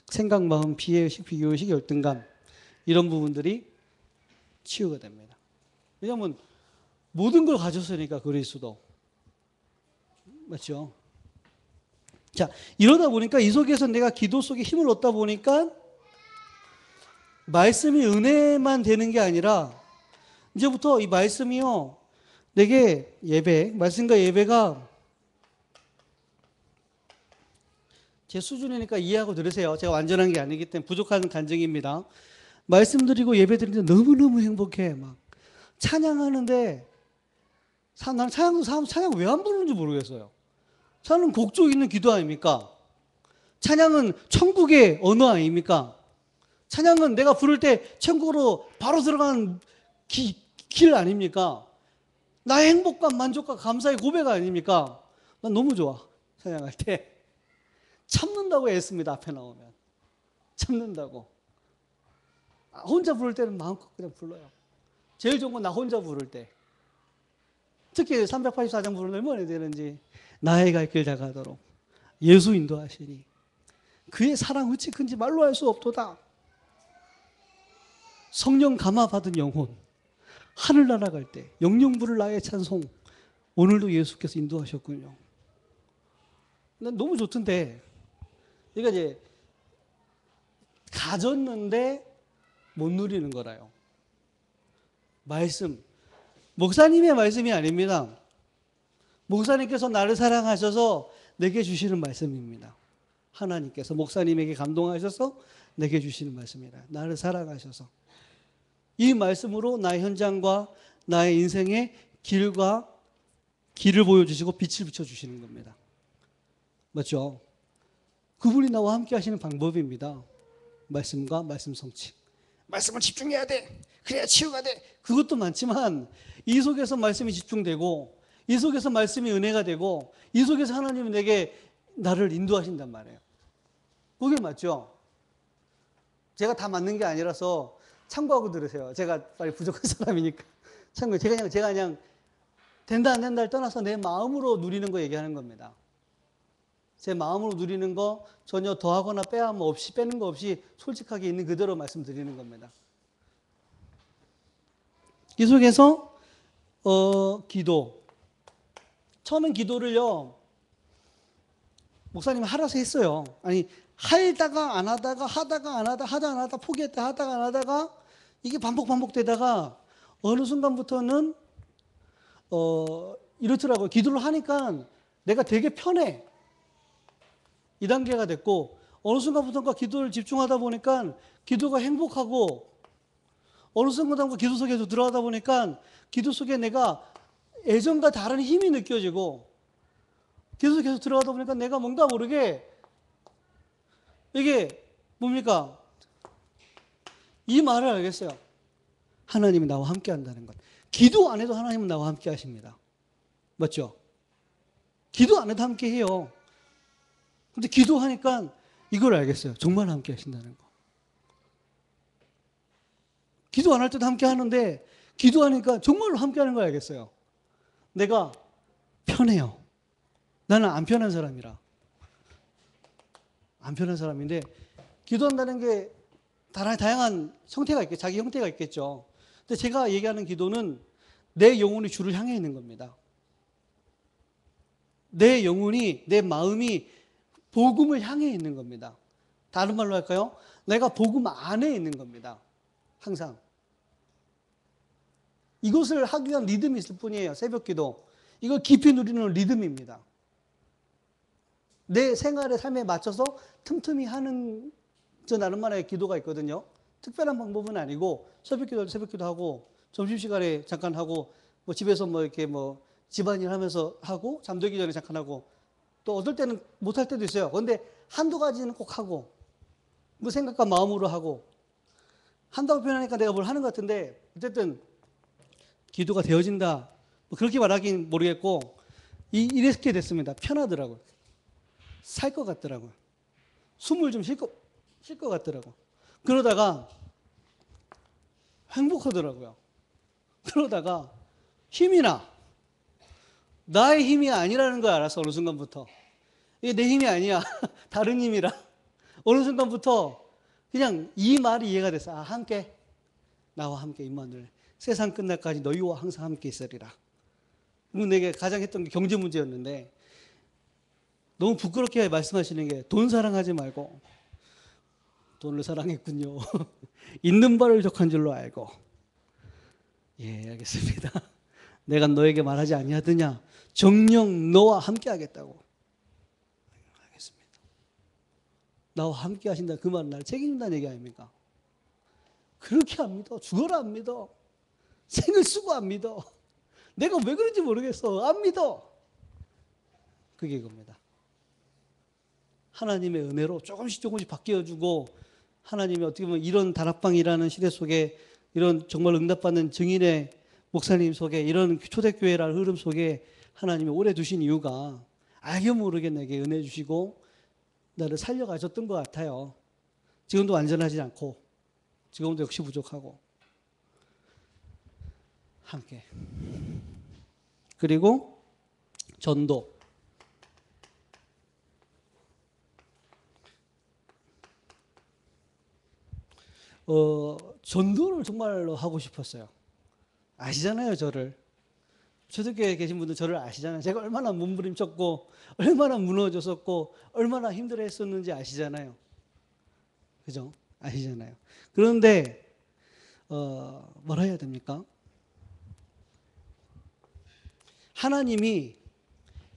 생각, 마음, 피해, 의식, 비교, 의식, 열등감 이런 부분들이 치유가 됩니다. 왜냐하면 모든 걸 가졌으니까 그리스도. 맞죠? 자, 이러다 보니까 이 속에서 내가 기도 속에 힘을 얻다 보니까 말씀이 은혜만 되는 게 아니라 이제부터 이 말씀이요, 내게 예배, 말씀과 예배가 제 수준이니까 이해하고 들으세요. 제가 완전한 게 아니기 때문에 부족한 간증입니다. 말씀드리고 예배 드리는데 너무너무 행복해. 막 찬양하는데 나는 찬양 왜 안 부르는지 모르겠어요. 찬양은 곡조 있는 기도 아닙니까? 찬양은 천국의 언어 아닙니까? 찬양은 내가 부를 때 천국으로 바로 들어가는 길 아닙니까? 나의 행복감, 만족감, 감사의 고백 아닙니까? 난 너무 좋아. 찬양할 때. 참는다고 애씁니다. 앞에 나오면. 참는다고. 혼자 부를 때는 마음껏 그냥 불러요. 제일 좋은 건 나 혼자 부를 때. 특히 384장 부르는 얼마나 되는지. 나의 갈 길 다 가도록 예수 인도하시니 그의 사랑 어찌 큰지 말로 할 수 없도다. 성령 감화 받은 영혼 하늘 날아갈 때 영영 부를 나의 찬송 오늘도 예수께서 인도하셨군요. 난 너무 좋던데 그러니까 이제 가졌는데 못 누리는 거라요. 말씀 목사님의 말씀이 아닙니다. 목사님께서 나를 사랑하셔서 내게 주시는 말씀입니다. 하나님께서 목사님에게 감동하셔서 내게 주시는 말씀입니다. 나를 사랑하셔서 이 말씀으로 나의 현장과 나의 인생의 길을 보여주시고 빛을 비춰주시는 겁니다. 맞죠? 그분이 나와 함께 하시는 방법입니다. 말씀과 말씀 성취. 말씀을 집중해야 돼. 그래야 치유가 돼. 그것도 많지만 이 속에서 말씀이 집중되고 이 속에서 말씀이 은혜가 되고 이 속에서 하나님은 내게 나를 인도하신단 말이에요. 그게 맞죠? 제가 다 맞는 게 아니라서 참고하고 들으세요. 제가 빨리 부족한 사람이니까. 참고 제가 그냥 된다 안 된다를 떠나서 내 마음으로 누리는 거 얘기하는 겁니다. 제 마음으로 누리는 거 전혀 더하거나 빼앗음 없이 빼는 거 없이 솔직하게 있는 그대로 말씀드리는 겁니다. 이 속에서 기도. 처음엔 기도를요. 목사님 하라서 했어요. 아니 하다가 안 하다가 하다가 안 하다 포기했다 하다가 안 하다가 이게 반복되다가 어느 순간부터는 이렇더라고요. 기도를 하니까 내가 되게 편해. 이 단계가 됐고 어느 순간부터가 기도를 집중하다 보니까 기도가 행복하고 어느 순간부터 기도 속에 들어가다 보니까 기도 속에 내가 애정과 다른 힘이 느껴지고 기도 속에 들어가다 보니까 내가 뭔가 모르게 이게 뭡니까? 이 말을 알겠어요. 하나님이 나와 함께 한다는 것. 기도 안 해도 하나님은 나와 함께 하십니다. 맞죠? 기도 안 해도 함께 해요. 근데 기도하니까 이걸 알겠어요. 정말 함께 하신다는 거. 기도 안 할 때도 함께 하는데 기도하니까 정말로 함께 하는 걸 알겠어요. 내가 편해요. 나는 안 편한 사람이라. 안 편한 사람인데 기도한다는 게 다양한 형태가 있겠죠. 자기 형태가 있겠죠. 근데 제가 얘기하는 기도는 내 영혼이 주를 향해 있는 겁니다. 내 영혼이, 내 마음이 복음을 향해 있는 겁니다. 다른 말로 할까요? 내가 복음 안에 있는 겁니다. 항상. 이것을 하기 위한 리듬이 있을 뿐이에요. 새벽 기도. 이걸 깊이 누리는 리듬입니다. 내 생활의 삶에 맞춰서 틈틈이 하는 저 나름만의 기도가 있거든요. 특별한 방법은 아니고 새벽 기도 하고 점심시간에 잠깐 하고 뭐 집에서 뭐 이렇게 뭐 집안일 하면서 하고 잠들기 전에 잠깐 하고 또 어떨 때는 못할 때도 있어요. 그런데 한두 가지는 꼭 하고 뭐 생각과 마음으로 하고 한다고 표현하니까 내가 뭘 하는 것 같은데 어쨌든 기도가 되어진다. 뭐 그렇게 말하긴 모르겠고 이렇게 됐습니다. 편하더라고요. 살 것 같더라고요. 숨을 좀 쉴 것 같더라고요. 그러다가 행복하더라고요. 그러다가 힘이 나. 나의 힘이 아니라는 걸 알았어. 어느 순간부터. 이게 내 힘이 아니야. 다른 힘이라. 어느 순간부터 그냥 이 말이 이해가 됐어. 아, 함께 나와 함께 임마누엘 세상 끝날까지 너희와 항상 함께 있으리라. 내게 가장 했던 게 경제 문제였는데 너무 부끄럽게 말씀하시는 게 돈 사랑하지 말고 돈을 사랑했군요. 있는 바를 족한 줄로 알고. 예, 알겠습니다. 내가 너에게 말하지 아니하더냐 정녕 너와 함께 하겠다고. 알겠습니다. 나와 함께 하신다 그 말은 날 책임진다는 얘기 아닙니까? 그렇게 안 믿어. 죽어라 안 믿어. 생을 쓰고 안 믿어. 내가 왜 그런지 모르겠어. 안 믿어. 그게 이겁니다. 하나님의 은혜로 조금씩 바뀌어주고 하나님이 어떻게 보면 이런 다락방이라는 시대 속에 이런 정말 응답받는 증인의 목사님 속에 이런 초대교회라는 흐름 속에 하나님이 오래 두신 이유가 알게 모르게 내게 은혜 주시고 나를 살려가셨던 것 같아요. 지금도 완전하지 않고 지금도 역시 부족하고 함께 그리고 전도 전도를 정말로 하고 싶었어요. 아시잖아요, 저를. 초대교회에 계신 분들 저를 아시잖아요. 제가 얼마나 몸부림쳤고 얼마나 무너졌었고 얼마나 힘들어했었는지 아시잖아요. 그죠? 아시잖아요. 그런데 뭐라 해야 됩니까? 하나님이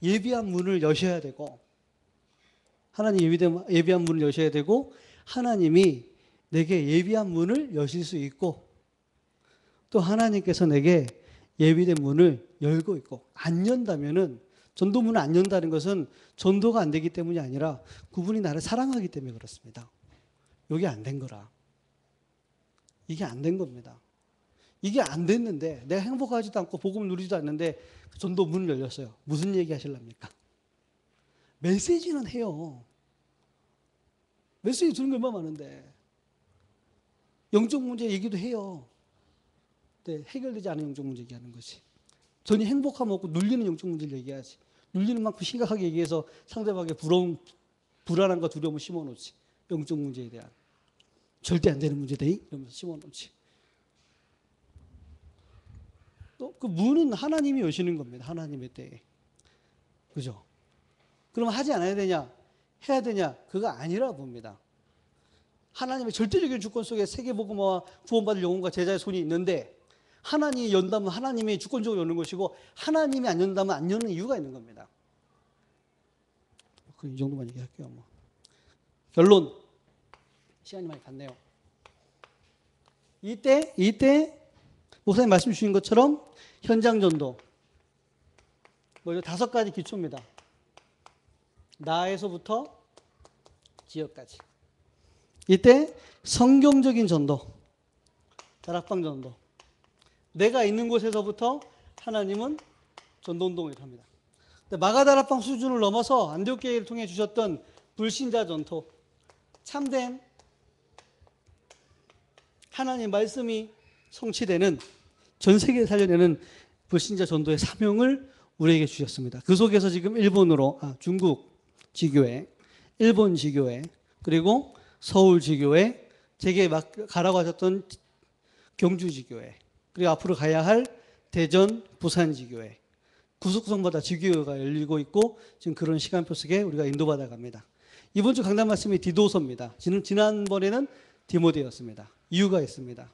예비한 문을 여셔야 되고 하나님 예비한 문을 여셔야 되고 하나님이 내게 예비한 문을 여실 수 있고 또 하나님께서 내게 예비된 문을 열고 있고 안 연다면은 전도문을 안 연다는 것은 전도가 안 되기 때문이 아니라 그분이 나를 사랑하기 때문에 그렇습니다. 이게 안 된 거라. 이게 안 된 겁니다. 이게 안 됐는데 내가 행복하지도 않고 복음을 누리지도 않는데 전도 문을 열렸어요. 무슨 얘기 하실랍니까? 메시지는 해요. 메시지 들은 게 얼마나 많은데 영적 문제 얘기도 해요. 근데 해결되지 않은 영적 문제 얘기하는 거지. 전이 행복하면 없고 눌리는 영적 문제를 얘기하지. 눌리는 만큼 심각하게 얘기해서 상대방의 불안함과 두려움을 심어놓지. 영적 문제에 대한. 절대 안 되는 문제다 이러면서 심어놓지. 또 그 문은 하나님이 여시는 겁니다. 하나님의 때에. 그죠? 그럼 하지 않아야 되냐? 해야 되냐? 그거 아니라 봅니다. 하나님의 절대적인 주권 속에 세계복음화와 구원받을 영혼과 제자의 손이 있는데 하나님이 연다면 하나님이 주권적으로 여는 것이고 하나님이 안 연다면 안 여는 이유가 있는 겁니다. 이 정도만 얘기할게요. 뭐. 결론. 시간이 많이 갔네요. 이때 목사님 말씀 주신 것처럼 현장 전도. 뭐죠? 5가지 기초입니다. 나에서부터 지역까지. 이때 성경적인 전도, 다락방 전도. 내가 있는 곳에서부터 하나님은 전도 운동을 합니다. 마가다락방 수준을 넘어서 안디옥교회를 통해 주셨던 불신자 전도, 참된 하나님 말씀이 성취되는 전 세계를 살려내는 불신자 전도의 사명을 우리에게 주셨습니다. 그 속에서 지금 중국 지교회, 일본 지교회, 그리고 서울 지교회, 제게 막 가라고 하셨던 경주 지교회, 그리고 앞으로 가야 할 대전, 부산 지교회, 구석구석마다 지교회가 열리고 있고 지금 그런 시간표 속에 우리가 인도받아 갑니다. 이번 주 강단 말씀이 디도서입니다. 지난번에는 디모데였습니다. 이유가 있습니다.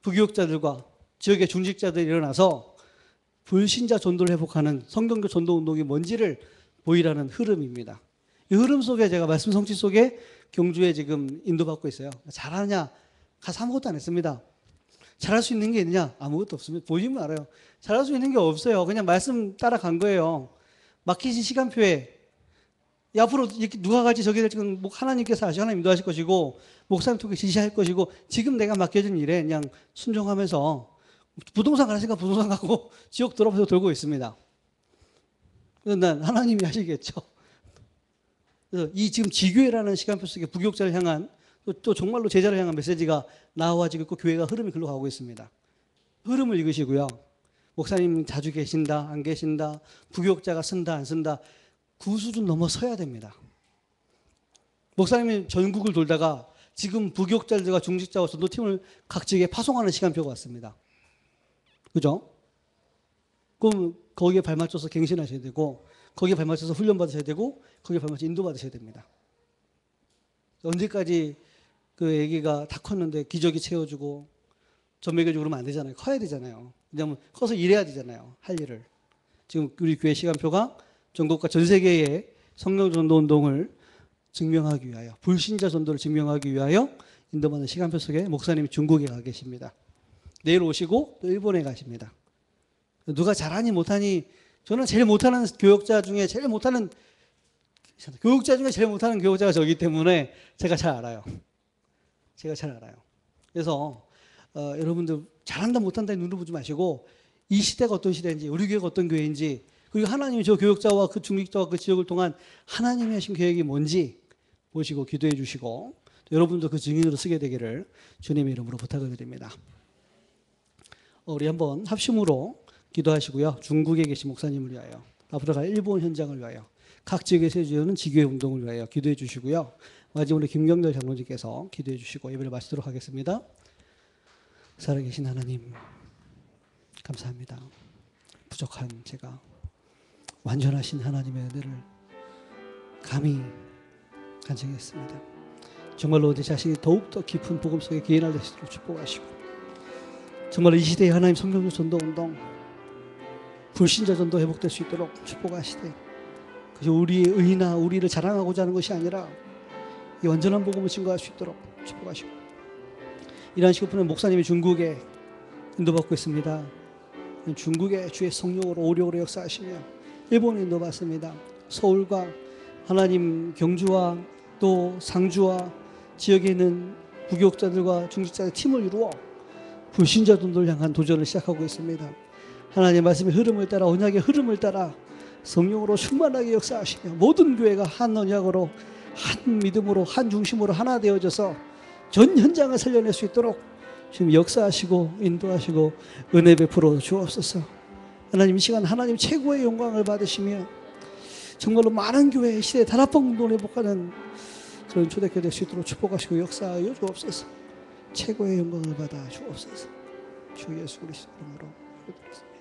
부교육자들과 지역의 중직자들이 일어나서 불신자 전도를 회복하는 성경교 전도 운동이 뭔지를 보이라는 흐름입니다. 이 흐름 속에 제가 말씀 성취 속에 경주에 지금 인도받고 있어요. 잘하냐? 가서 아무것도 안 했습니다. 잘할 수 있는 게 있느냐? 아무것도 없습니다. 보시면 알아요. 잘할 수 있는 게 없어요. 그냥 말씀 따라간 거예요. 막히신 시간표에 앞으로 누가 갈지 저게 될지 하나님께서 하나님 인도하실 것이고 목사님 통해 지시할 것이고 지금 내가 맡겨진 일에 그냥 순종하면서 부동산 가시니까 부동산 가고 지역 돌아서 돌고 있습니다. 그래서 난 하나님이 하시겠죠. 그래서 이 지금 지교회라는 시간표 속에 부교육자를 향한 또 정말로 제자를 향한 메시지가 나와지고 있고 교회가 흐름이 글로 가고 있습니다. 흐름을 읽으시고요. 목사님 자주 계신다 안 계신다 부교육자가 쓴다 안 쓴다 그 수준 넘어서야 됩니다. 목사님이 전국을 돌다가 지금 부교육자들과 중직자와 전도팀을 각 지역에 파송하는 시간표가 왔습니다. 그죠? 그럼 거기에 발맞춰서 갱신하셔야 되고, 거기에 발맞춰서 훈련받으셔야 되고, 거기에 발맞춰서 인도받으셔야 됩니다. 언제까지 그 애기가 다 컸는데 기저귀 채워주고 젖 먹여주고 그러면 안 되잖아요. 커야 되잖아요. 왜냐하면 커서 일해야 되잖아요. 할 일을. 지금 우리 교회 시간표가 전국과 전 세계의 성령 전도 운동을 증명하기 위하여, 불신자 전도를 증명하기 위하여 인도받는 시간표 속에 목사님이 중국에 가 계십니다. 내일 오시고 또 일본에 가십니다. 누가 잘하니 못하니, 저는 제일 못하는 교육자 중에 제일 못하는 교육자가 저기 때문에 제가 잘 알아요. 그래서 여러분들 잘한다 못한다 눈으로 보지 마시고, 이 시대가 어떤 시대인지, 우리 교회가 어떤 교회인지, 그리고 하나님이 저 교육자와 그 중직자와 그 지역을 통한 하나님이 하신 계획이 뭔지 보시고 기도해 주시고, 여러분도 그 증인으로 쓰게 되기를 주님의 이름으로 부탁을 드립니다. 우리 한번 합심으로 기도하시고요. 중국에 계신 목사님을 위하여, 앞으로 갈 일본 현장을 위하여, 각 지역에서 해주는 지교회 운동을 위하여 기도해 주시고요. 마지막으로 김경렬 장로님께서 기도해 주시고 예배를 마치도록 하겠습니다. 살아계신 하나님, 감사합니다. 부족한 제가 완전하신 하나님의 은혜를 감히 간증했습니다. 정말로 내 자신이 더욱더 깊은 복음 속에 기인할 수 있도록 축복하시고, 정말로 이 시대의 하나님 성령 전도 운동, 불신자 전도 회복될 수 있도록 축복하시되, 그저 우리의 의나 우리를 자랑하고자 하는 것이 아니라 이 완전한 복음을 증거할 수 있도록 축복하시고, 이러한 시급분은 목사님이 중국에 인도받고 있습니다. 중국에 주의 성령으로 오래오래 역사하시며, 일본에 인도받습니다. 서울과 하나님 경주와 또 상주와 지역에 있는 부교육자들과 중직자의 팀을 이루어 불신자 전도를 향한 도전을 시작하고 있습니다. 하나님의 말씀의 흐름을 따라, 언약의 흐름을 따라 성령으로 충만하게 역사하시며, 모든 교회가 한 언약으로, 한 믿음으로, 한 중심으로 하나 되어져서 전 현장을 살려낼 수 있도록 지금 역사하시고 인도하시고 은혜 베풀어 주옵소서. 하나님, 이 시간 하나님 최고의 영광을 받으시며 정말로 많은 교회 시대의 다락방 운동을 회복하는 그런 초대교회 될 수 있도록 축복하시고 역사하여 주옵소서. 최고의 영광을 받아 주옵소서. 주 예수 그리스도 이름으로 기도드렸습니다.